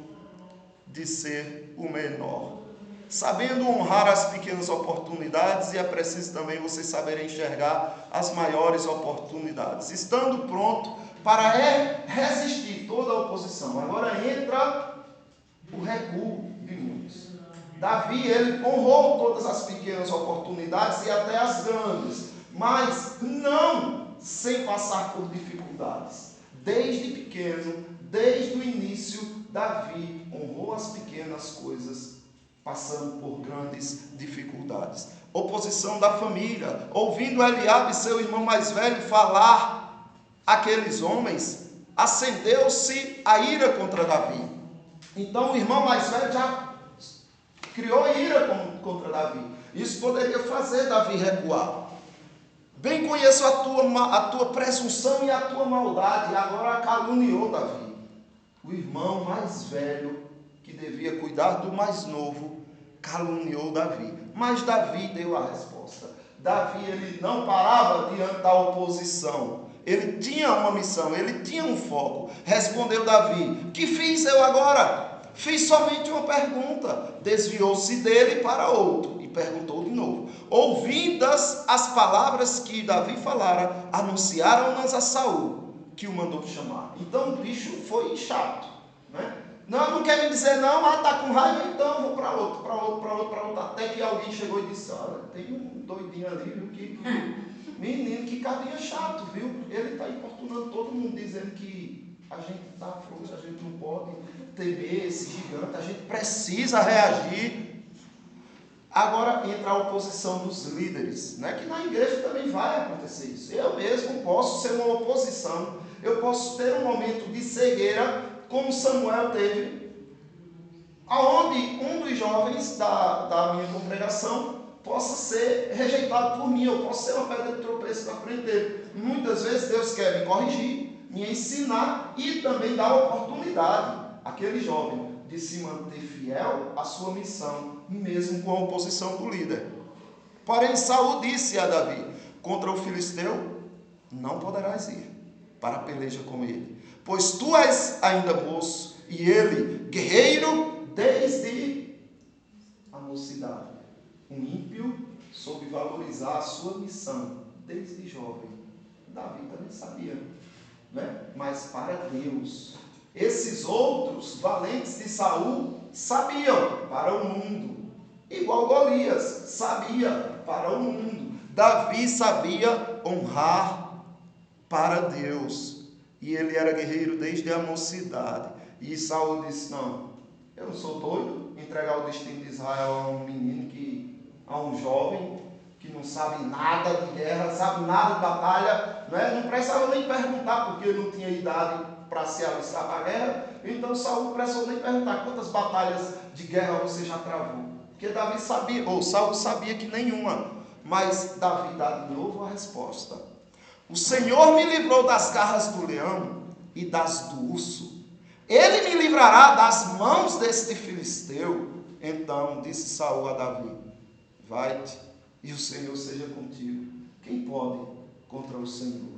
de ser o menor. Sabendo honrar as pequenas oportunidades, e é preciso também você saber enxergar as maiores oportunidades, estando pronto para resistir toda a oposição. Agora entra o recuo de muitos. Davi, ele honrou todas as pequenas oportunidades e até as grandes, mas não sem passar por dificuldades. Desde pequeno, desde o início, Davi honrou as pequenas coisas, passando por grandes dificuldades. Oposição da família. Ouvindo Eliabe, seu irmão mais velho, falar aqueles homens, acendeu-se a ira contra Davi. Então o irmão mais velho já criou ira contra Davi. Isso poderia fazer Davi recuar. Bem conheço a tua presunção e a tua maldade. E agora caluniou Davi. O irmão mais velho, que devia cuidar do mais novo, caluniou Davi. Mas Davi deu a resposta. Davi, ele não parava diante da oposição. Ele tinha uma missão, ele tinha um foco. Respondeu Davi: que fiz eu agora? Fiz somente uma pergunta. Desviou-se dele para outro e perguntou de novo. Ouvidas as palavras que Davi falara, anunciaram-nas a Saul, que o mandou chamar. Então o bicho foi chato. Né? Não quer me dizer não, está com raiva, então vou para outro, até que alguém chegou e disse, olha, tem um doidinho ali, viu, menino, que cabinha chato, viu? Ele está importunando todo mundo, dizendo que a gente está frouxo, a gente não pode temer esse gigante, a gente precisa reagir. Agora entra a oposição dos líderes, né? Que na igreja também vai acontecer isso. Eu mesmo posso ser uma oposição, eu posso ter um momento de cegueira, como Samuel teve, aonde um dos jovens da minha congregação possa ser rejeitado por mim, eu posso ser uma pedra de tropeço na frente dele. Muitas vezes Deus quer me corrigir, me ensinar e também dar oportunidade àquele jovem de se manter fiel à sua missão, mesmo com a oposição do líder. Porém, Saul disse a Davi, contra o filisteu, não poderás ir para a peleja com ele, pois tu és ainda moço, e ele, guerreiro, desde a mocidade. Um ímpio soube valorizar a sua missão desde jovem. Davi também sabia, né? Mas para Deus, esses outros valentes de Saul sabiam para o mundo, igual Golias sabia para o mundo. Davi sabia honrar para Deus, e ele era guerreiro desde a mocidade. E Saul disse, não, eu não sou doido entregar o destino de Israel a um menino, a um jovem que não sabe nada de guerra, sabe nada de batalha, né? Não precisava nem perguntar, porque ele não tinha idade para se alistar para a guerra. Então Saul não precisou nem perguntar quantas batalhas de guerra você já travou, porque Davi sabia, ou Saul sabia que nenhuma. Mas Davi dá de novo a resposta: o Senhor me livrou das garras do leão e das do urso, ele me livrará das mãos deste filisteu. Então disse Saul a Davi, vai-te, e o Senhor seja contigo. Quem pode contra o Senhor?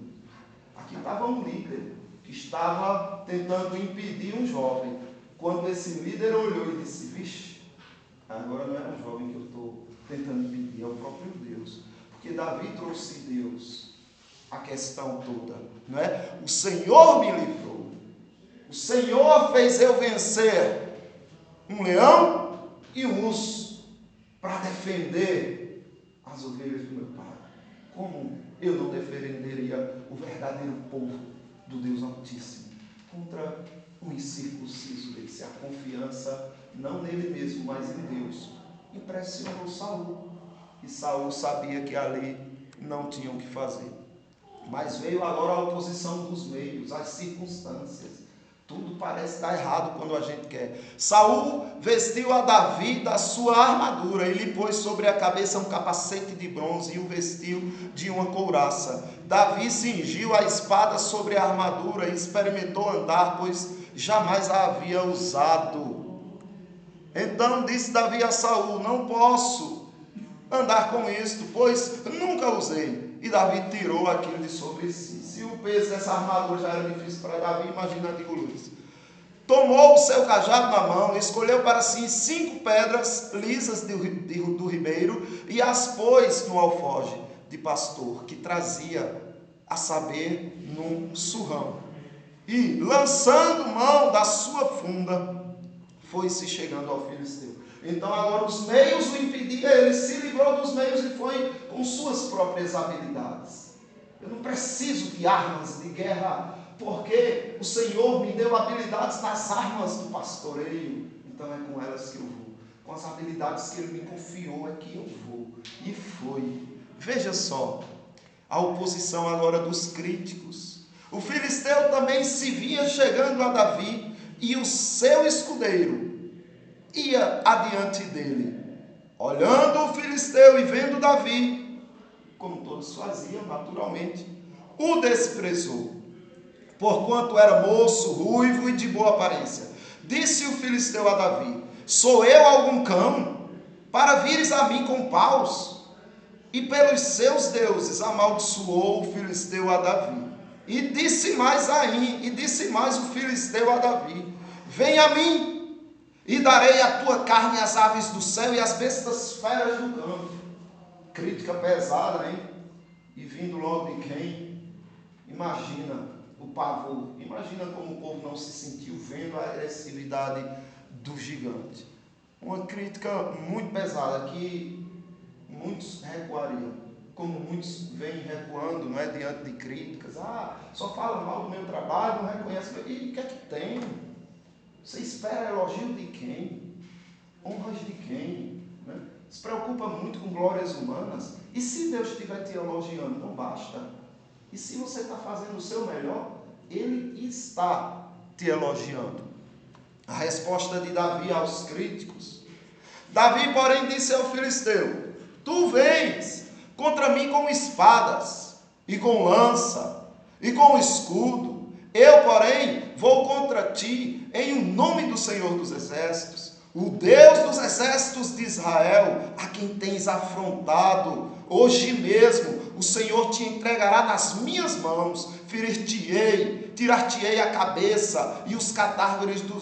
Aqui estava um líder que estava tentando impedir um jovem. Quando esse líder olhou e disse, vixe, agora não é um jovem que eu estou tentando impedir, é o próprio Deus. Porque Davi trouxe Deus a questão toda, não é? O Senhor me livrou. O Senhor fez eu vencer um leão e um urso para defender as ovelhas do meu pai. Como eu não defenderia o verdadeiro povo do Deus Altíssimo contra um incircunciso desse? A confiança não nele mesmo, mas em Deus impressionou Saul. E Saul sabia que ali não tinha o que fazer. Mas veio agora a oposição dos meios, as circunstâncias. Tudo parece dar errado quando a gente quer. Saul vestiu a Davi da sua armadura e lhe pôs sobre a cabeça um capacete de bronze e o vestiu de uma couraça. Davi cingiu a espada sobre a armadura e experimentou andar, pois jamais a havia usado. Então disse Davi a Saul, não posso andar com isto, pois nunca usei. E Davi tirou aquilo de sobre si. Se o peso dessa armadura já era difícil para Davi, imagina de Golias. Tomou o seu cajado na mão, escolheu para si 5 pedras lisas do ribeiro e as pôs no alforje de pastor, que trazia, a saber, num surrão. E, lançando mão da sua funda, foi-se chegando ao filisteu. Então agora os meios o impediam, ele se livrou dos meios e foi com suas próprias habilidades. Eu não preciso de armas de guerra, porque o Senhor me deu habilidades nas armas do pastoreio. Então é com elas que eu vou. Com as habilidades que Ele me confiou é que eu vou. E foi. Veja só, a oposição agora dos críticos. O filisteu também se via chegando a Davi e o seu escudeiro ia adiante dele. Olhando o filisteu e vendo Davi, como todos faziam naturalmente, o desprezou, porquanto era moço, ruivo e de boa aparência. Disse o filisteu a Davi, sou eu algum cão, para vires a mim com paus? E pelos seus deuses amaldiçoou o filisteu a Davi. E disse mais o filisteu a Davi, vem a mim, e darei a tua carne às aves do céu e às bestas feras do campo. Crítica pesada, hein? E vindo logo de quem? Imagina, o pavor. Imagina como o povo não se sentiu vendo a agressividade do gigante. Uma crítica muito pesada que muitos recuariam, como muitos vêm recuando, não é, diante de críticas. Só fala mal do meu trabalho, não reconhece. E o que é que tem? Você espera elogio de quem? Honras de quem? Né? Se preocupa muito com glórias humanas. E se Deus estiver te elogiando, não basta. E se você está fazendo o seu melhor, Ele está te elogiando. A resposta de Davi aos críticos. Davi, porém, disse ao filisteu: tu vens contra mim com espadas, e com lança, e com escudo. Eu, porém, vou contra ti em o nome do Senhor dos Exércitos, o Deus dos exércitos de Israel, a quem tens afrontado. Hoje mesmo o Senhor te entregará nas minhas mãos, ferir-te-ei, tirar-te-ei a cabeça, e os cadáveres do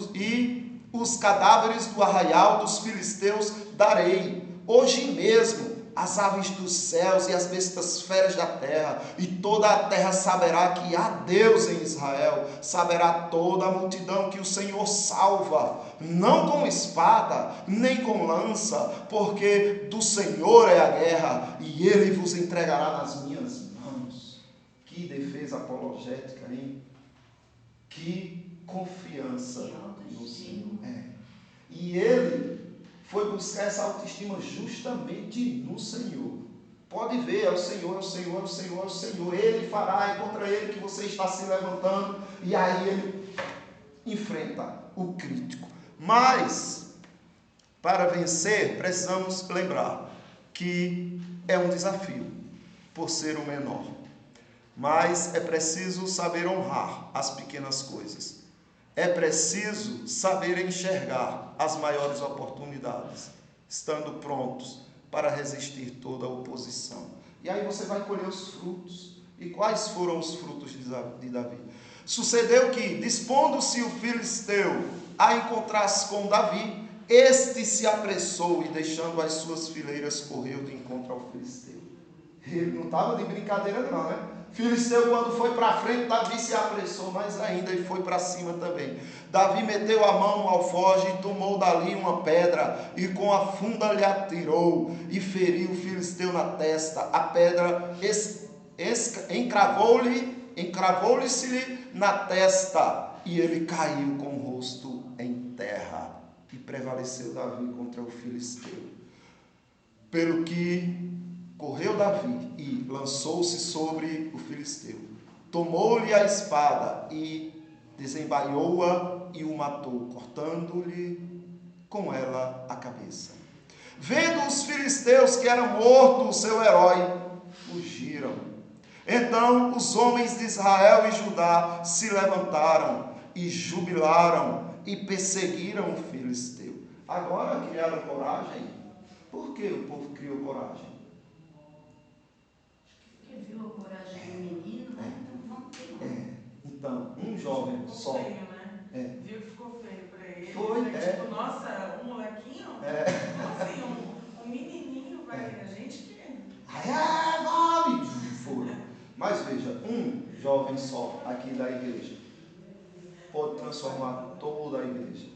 arraial dos filisteus darei. Hoje mesmo as aves dos céus e as bestas feras da terra, e toda a terra saberá que há Deus em Israel, saberá toda a multidão que o Senhor salva, não com espada, nem com lança, porque do Senhor é a guerra, e Ele vos entregará nas minhas mãos. Que defesa apologética, hein? Que confiança no Senhor. E ele foi buscar essa autoestima justamente no Senhor. Pode ver, é o Senhor, é o Senhor, é o Senhor, é o Senhor. Ele fará, é contra ele que você está se levantando. E aí ele enfrenta o crítico. Mas, para vencer, precisamos lembrar que é um desafio, por ser o menor. Mas é preciso saber honrar as pequenas coisas. É preciso saber enxergar as maiores oportunidades, estando prontos para resistir toda a oposição. E aí você vai colher os frutos. E quais foram os frutos de Davi? Sucedeu que, dispondo-se o filisteu a encontrar-se com Davi, este se apressou e, deixando as suas fileiras, correu de encontro ao filisteu. Ele não estava de brincadeira não, né? Filisteu, quando foi para frente, Davi se apressou mais ainda e foi para cima também. Davi meteu a mão no alforje e tomou dali uma pedra, e com a funda lhe atirou e feriu o filisteu na testa. A pedra encravou-lhe-se na testa, e ele caiu com o rosto em terra. E prevaleceu Davi contra o filisteu. Pelo que correu Davi e lançou-se sobre o filisteu. Tomou-lhe a espada e desembaiou-a e o matou, cortando-lhe com ela a cabeça. Vendo os filisteus que era morto o seu herói, fugiram. Então os homens de Israel e Judá se levantaram e jubilaram e perseguiram o filisteu. Agora criaram coragem. Por que o povo criou coragem? Viu a coragem do menino, né? Então vamos ter. Então, um jovem ficou só. Feio, né? Viu que ficou feio para ele. Foi, Tipo, nossa, um molequinho? Como assim? Um menininho vai. A gente que. Vai! Foi. Mas veja, um jovem só aqui da igreja pode transformar toda a igreja.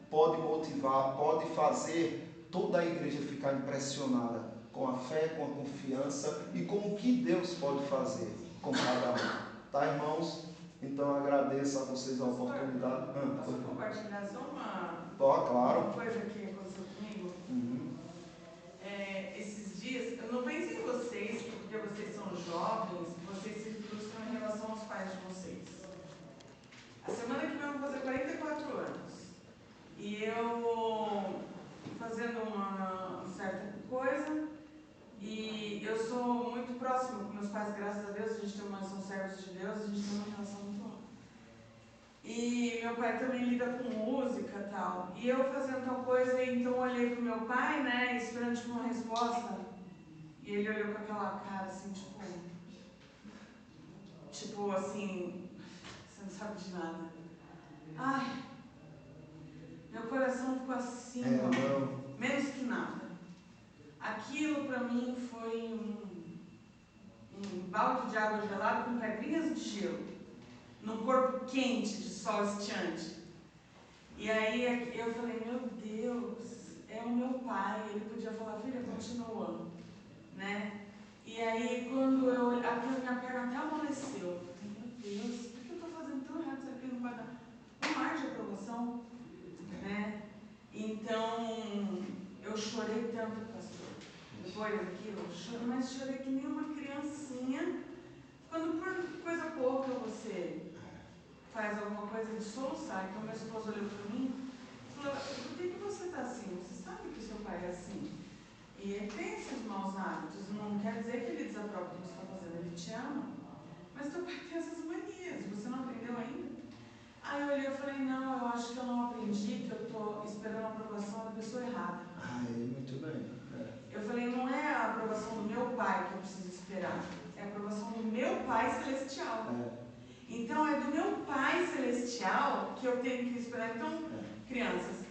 Pode motivar, pode fazer toda a igreja ficar impressionada com a fé, com a confiança e com o que Deus pode fazer com cada um. Tá, irmãos? Então agradeço a vocês a oportunidade. Posso compartilhar só claro. uma coisa que aconteceu comigo? Esses dias, eu não pensei em vocês, porque vocês são jovens, vocês se frustram em relação aos pais de vocês. A semana que vem eu vou fazer 44 anos. E eu fazendo uma certa coisa, e eu sou muito próxima com meus pais, graças a Deus, são servos de Deus, a gente tem uma relação muito boa. E meu pai também lida com música e tal. E eu fazendo tal coisa, então eu olhei pro meu pai, né, esperando tipo, uma resposta. E ele olhou com aquela cara assim, tipo assim, você não sabe de nada. Ai, meu coração ficou assim, menos que nada. Aquilo para mim foi um balde de água gelada com pedrinhas de gelo. no corpo quente de sol estiante. E aí eu falei, meu Deus, é o meu pai. Ele podia falar, filha, continua, né? E aí quando aquilo, minha perna até amoleceu. Eu falei, meu Deus, por que eu estou fazendo tão errado? Isso aqui não vai dar um mar de aprovação, né? Então, eu chorei tanto, pastor. Depois daquilo, chorei, mas chorei que nem uma criancinha. Quando por coisa pouca você faz alguma coisa de soluçar. Então, meu esposo olhou para mim e falou, por que você está assim? Você sabe que seu pai é assim. E ele tem esses maus hábitos. Não quer dizer que ele desaprova o que você está fazendo. Ele te ama. Mas teu pai tem essas manias. Você não aprendeu ainda? Aí eu olhei e falei, não, eu acho que eu não aprendi, que eu estou esperando a aprovação da pessoa errada. Muito bem. Eu falei, não é a aprovação do meu pai que eu preciso esperar. É a aprovação do meu pai celestial. Então, é do meu Pai Celestial que eu tenho que esperar. Então, crianças,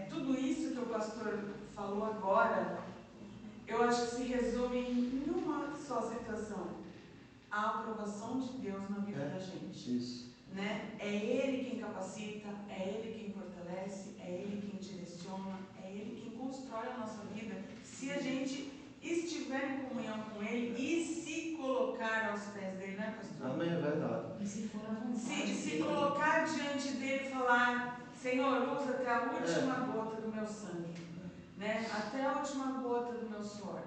tudo isso que o pastor falou agora, eu acho que se resume em uma só situação. A aprovação de Deus na vida da gente. Isso. Né? É Ele quem capacita, é Ele quem fortalece, é Ele quem direciona, é Ele quem constrói a nossa vida. Se a gente estiver em comunhão com Ele e se colocar aos pés dele, né, pastor? Amém, é verdade. E se for a vontade se colocar diante dele e falar, Senhor, usa até a última gota do meu sangue, né? Até a última gota do meu suor.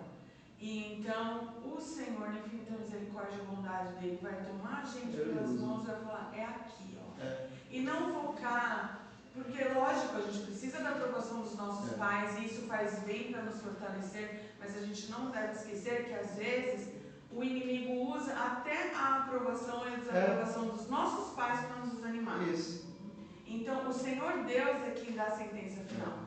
E então, o Senhor, na infinita misericórdia e bondade dele, vai tomar a gente pelas mãos e vai falar, é aqui, ó. E não focar, porque lógico, a gente precisa da aprovação dos nossos pais, e isso faz bem para nos fortalecer, mas a gente não deve esquecer que às vezes o inimigo usa até a aprovação e a desaprovação dos nossos pais para nos desanimar. Isso. Então, o Senhor Deus é quem dá a sentença final,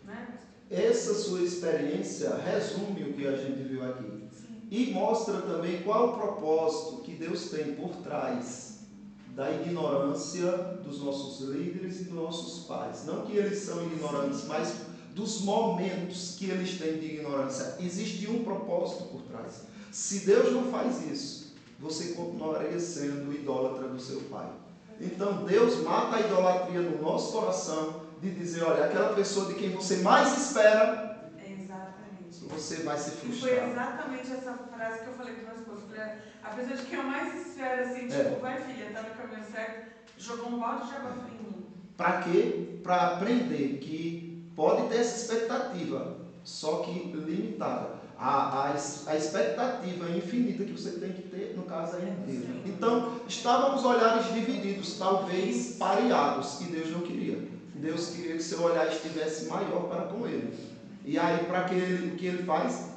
né? Essa sua experiência resume o que a gente viu aqui. Sim. E mostra também qual o propósito que Deus tem por trás da ignorância dos nossos líderes e dos nossos pais. Não que eles são ignorantes, mas dos momentos que eles têm de ignorância. Existe um propósito por trás. Se Deus não faz isso, você continuaria sendo idólatra do seu pai. Então Deus mata a idolatria no nosso coração, de dizer, olha, aquela pessoa de quem você mais espera, exatamente, você vai se frustrar. E foi exatamente essa frase que eu falei para o meu esposo. A pessoa de quem eu mais espero, assim, tipo, vai filha, tá no caminho certo, jogou um balde de água fria em mim. Para quê? Para aprender que pode ter essa expectativa, só que limitada. A expectativa infinita que você tem que ter, no caso, é em Deus. Então, estávamos olhares divididos, talvez pareados, e Deus não queria. Deus queria que seu olhar estivesse maior para com Ele. E aí, para que o que Ele faz?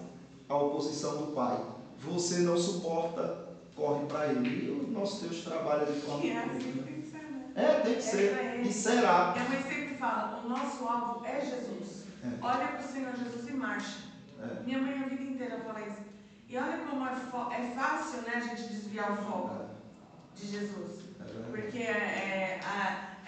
A oposição do Pai. Você não suporta, corre para Ele. E o nosso Deus trabalha de forma... assim tem que ser, né? Tem que ser. E será. Minha mãe sempre fala, o nosso alvo é Jesus. Olha para o Senhor Jesus e marcha. Minha mãe a vida inteira fala isso. E olha como é fácil, né, a gente desviar o foco de Jesus. Porque a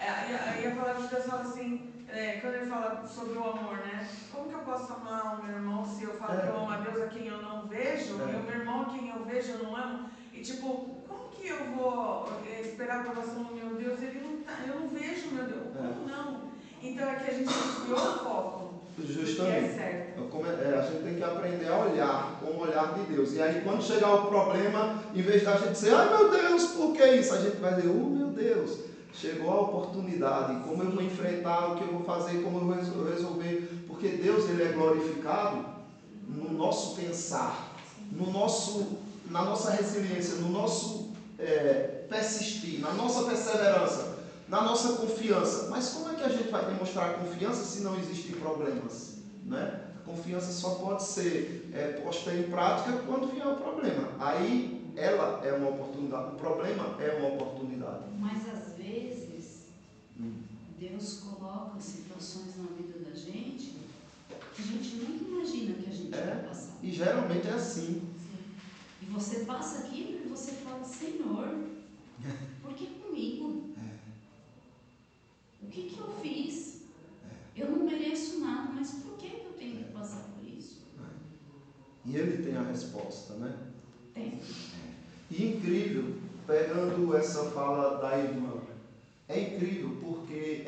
palavra de Deus fala assim, quando ele fala sobre o amor, né? Como que eu posso amar o meu irmão se eu falo que eu amo a Deus a quem eu não vejo, e o meu irmão a quem eu vejo eu não amo? E tipo, como que eu vou esperar a aprovação do meu Deus? Eu não vejo o meu Deus. Como não? Então é que a gente desviou o foco. Justamente. A gente tem que aprender a olhar com o olhar de Deus. E aí, quando chegar o problema, em vez da gente dizer, ai meu Deus, por que isso? A gente vai dizer, oh meu Deus, chegou a oportunidade. Como eu vou enfrentar, o que eu vou fazer, como eu vou resolver. Porque Deus, Ele é glorificado no nosso pensar, na nossa resiliência, no nosso persistir, na nossa perseverança, na nossa confiança. Mas como é que a gente vai demonstrar confiança se não existem problemas? Né? A confiança só pode ser posta em prática quando vier o problema. Aí ela é uma oportunidade, o problema é uma oportunidade. Mas às vezes Deus coloca situações na vida da gente que a gente nunca imagina que a gente vai passar. E geralmente é assim. Sim. E você passa aquilo e você fala, Senhor, por que comigo? O que eu fiz? Eu não mereço nada, mas por que eu tenho que passar por isso? E Ele tem a resposta, né? Tem. E incrível, pegando essa fala da irmã, é incrível porque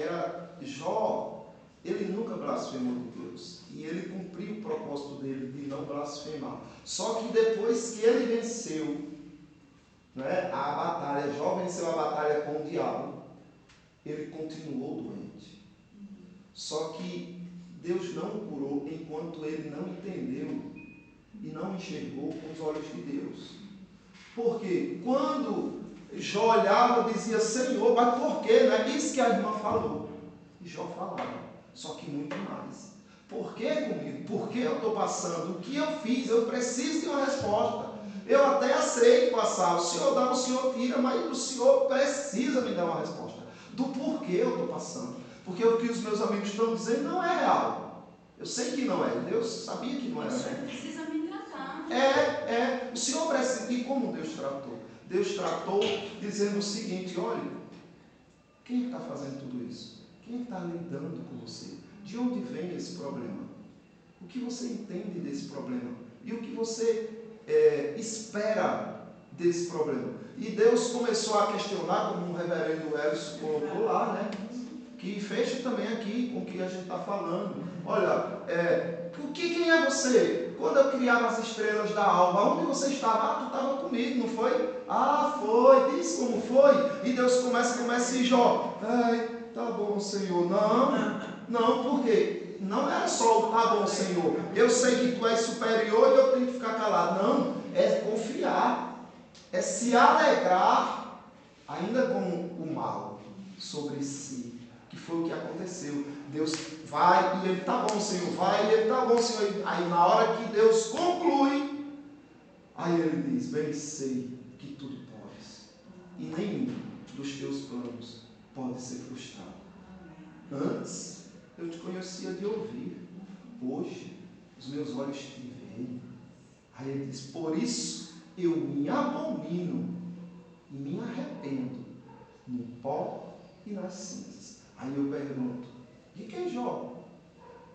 Jó, ele nunca blasfemou de Deus. E ele cumpriu o propósito dele de não blasfemar. Só que depois que ele venceu, né, a batalha, Jó venceu a batalha com o diabo, ele continuou doente. Só que Deus não o curou enquanto ele não entendeu e não enxergou com os olhos de Deus. Porque quando Jó olhava e dizia, Senhor, mas por quê? Não é isso que a irmã falou. E Jó falava, só que muito mais. Por que comigo? Por que eu estou passando? O que eu fiz? Eu preciso de uma resposta. Eu até aceito passar. O Senhor dá, o Senhor tira, mas o Senhor precisa me dar uma resposta. Do porquê eu estou passando. Porque o que os meus amigos estão dizendo não é real. Eu sei que não é. Deus sabia que não era. O Senhor precisa me tratar. O Senhor precisa. E como Deus tratou? Deus tratou dizendo o seguinte, olha, quem está fazendo tudo isso? Quem está lidando com você? De onde vem esse problema? O que você entende desse problema? E o que você espera desse problema? E Deus começou a questionar, como o reverendo Elcio colocou lá, né? Que fecha também aqui com o que a gente está falando. Olha, quem é você? Quando eu criava as estrelas da alva, onde você estava? Tu estava comigo, não foi? Foi, diz como foi. E Deus começa e Jó, tá bom, Senhor. Não, por quê? Não era só o tá bom, Senhor. Eu sei que tu és superior e eu tenho que ficar calado. Não, é confiar. É se alegrar, ainda com o mal, sobre si. Que foi o que aconteceu. Deus vai e ele tá bom, Senhor. Vai e ele tá bom, Senhor. Aí na hora que Deus conclui, aí ele diz, bem sei que tudo podes. E nenhum dos teus planos pode ser frustrado. Antes, eu te conhecia de ouvir. Hoje, os meus olhos te veem. Aí ele diz, por isso eu me abomino e me arrependo no pó e nas cinzas. Aí eu pergunto, de que Jó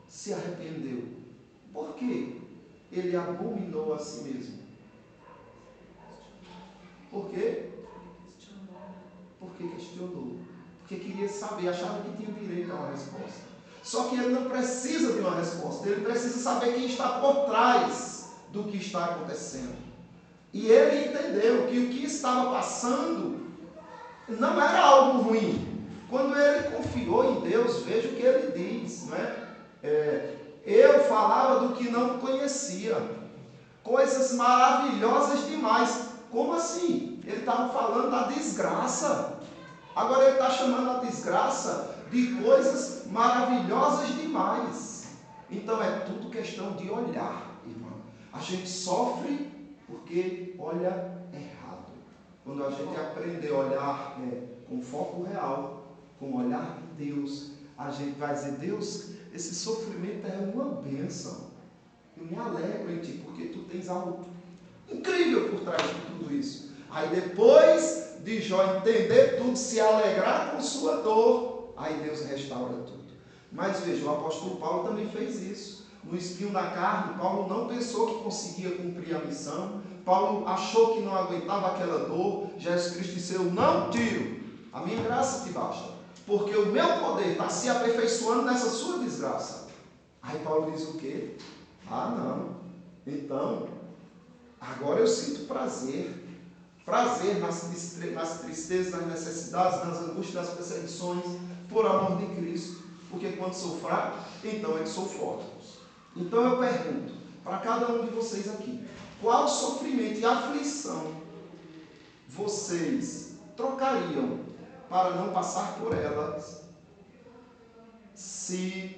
se arrependeu? Por quê? Ele abominou a si mesmo. Por quê? Porque questionou. Porque queria saber, achava que tinha direito a uma resposta. Só que ele não precisa de uma resposta, ele precisa saber quem está por trás do que está acontecendo. E ele entendeu que o que estava passando não era algo ruim. Quando ele confiou em Deus, veja o que ele diz, não é? Eu falava do que não conhecia, coisas maravilhosas demais. Como assim? Ele estava falando da desgraça. Agora ele está chamando a desgraça de coisas maravilhosas demais. Então é tudo questão de olhar, irmão. A gente sofre porque olha errado. Quando a gente aprender a olhar com foco real, com o olhar de Deus, a gente vai dizer, Deus, esse sofrimento é uma bênção. Eu me alegro em Ti, porque Tu tens algo incrível por trás de tudo isso. Aí depois de Jó entender tudo, se alegrar com sua dor, aí Deus restaura tudo. Mas veja, o apóstolo Paulo também fez isso. No espinho da carne, Paulo não pensou que conseguia cumprir a missão. Paulo achou que não aguentava aquela dor. Jesus Cristo disse, eu não tiro, a minha graça te basta, porque o meu poder está se aperfeiçoando nessa sua desgraça. Aí Paulo diz o quê? Não, então agora eu sinto prazer nas tristezas, nas necessidades, nas angústias, nas perseguições, por amor de Cristo, porque quando sou fraco, então é que sou forte. Então eu pergunto para cada um de vocês aqui, qual sofrimento e aflição vocês trocariam para não passar por elas, se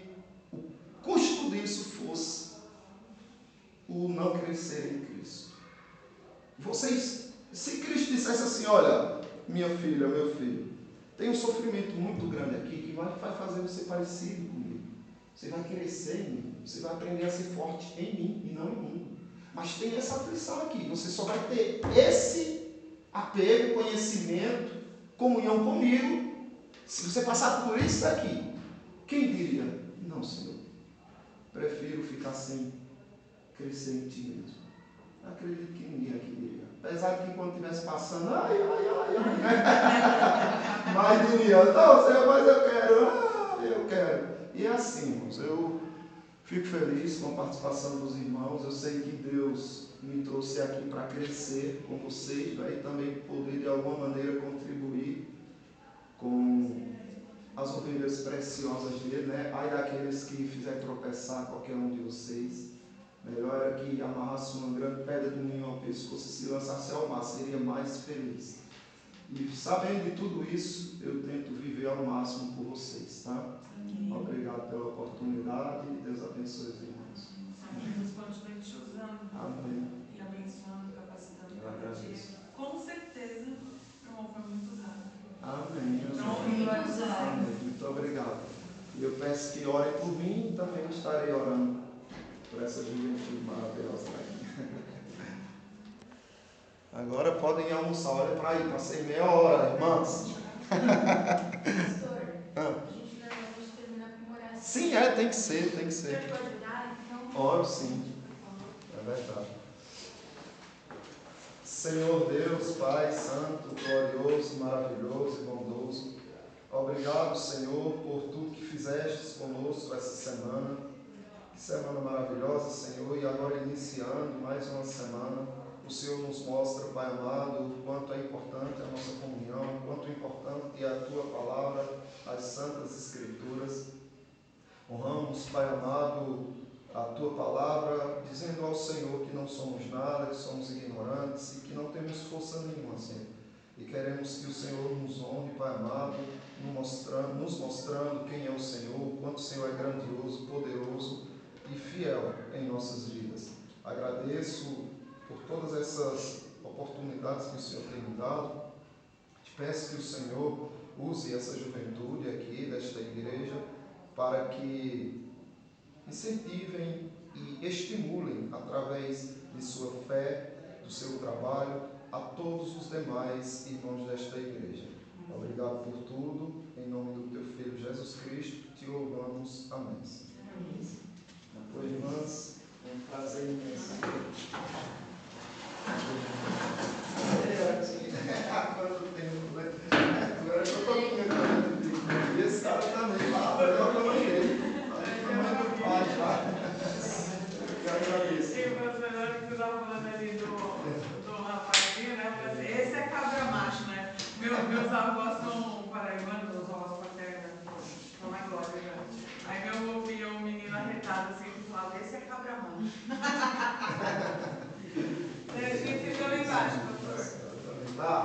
o custo disso fosse o não crescer em Cristo? Vocês, se Cristo dissesse assim, olha, minha filha, meu filho, tem um sofrimento muito grande aqui que vai fazer você parecido comigo. Você vai crescer em mim, você vai aprender a ser forte em mim e não em mim. Mas tem essa aflição aqui, você só vai ter esse apego, conhecimento, comunhão comigo, se você passar por isso daqui. Quem diria? Não, Senhor, prefiro ficar sem crescer em Ti mesmo. Acredito que ninguém aqui diria. apesar de que quando estivesse passando, ai, mas diria, não, Senhor, mas eu quero. E é assim, irmãos, eu fico feliz com a participação dos irmãos. Eu sei que Deus me trouxe aqui para crescer com vocês, né, e também poder de alguma maneira contribuir com as ovelhas preciosas dele, né? Ai daqueles que fizer tropeçar qualquer um de vocês. Melhor era que amarrasse uma grande pedra de moinho ao pescoço e se lançasse ao mar, seria mais feliz. E sabendo de tudo isso, eu tento viver ao máximo por vocês, tá? Amém. Obrigado pela oportunidade e Deus abençoe os irmãos. Deus continue te usando. Amém. E abençoando, capacitando cada dia. Com certeza, meu irmão foi muito usado. Amém. Amém. Muito obrigado. E eu peço que orem por mim e também estarei orando por essa juventude maravilhosa aqui. Agora podem almoçar, olha para aí, passei meia hora, irmãs. Pastor, a gente normalmente termina com oração. Sim, tem que ser, tem que ser. Você pode orar, então? Oro sim, é verdade. Senhor Deus, Pai Santo, glorioso, maravilhoso e bondoso, obrigado, Senhor, por tudo que fizestes conosco essa semana. Que semana maravilhosa, Senhor, e agora iniciando mais uma semana, o Senhor nos mostra, Pai amado, o quanto é importante a nossa comunhão, o quanto é importante a Tua palavra, as Santas Escrituras. Honramos, Pai amado, a Tua palavra, dizendo ao Senhor que não somos nada, que somos ignorantes e que não temos força nenhuma, Senhor. E queremos que o Senhor nos honre, Pai amado, nos mostrando quem é o Senhor, o quanto o Senhor é grandioso, poderoso e fiel em nossas vidas. Agradeço por todas essas oportunidades que o Senhor tem me dado. Te peço que o Senhor use essa juventude aqui desta igreja para que incentivem e estimulem através de sua fé, do seu trabalho, a todos os demais irmãos desta igreja. Obrigado por tudo. Em nome do teu Filho Jesus Cristo, te louvamos. Amém. Pois, irmãs, é um prazer imenso. Quanto tempo, né? Agora eu estou comendo. E esse cara também lá, eu estou dele. Muito pai, tá? Eu agradeço. E você, na hora que você estava falando ali do rapazinho, né? Esse é cabra macho, né? Meus avós são paraibanos, meus avós paternos, são mais glória, né? Aí eu ouvia um menino arretado assim, que falava, esse é cabra macho. A gente fica lá embaixo, pastor. Tá,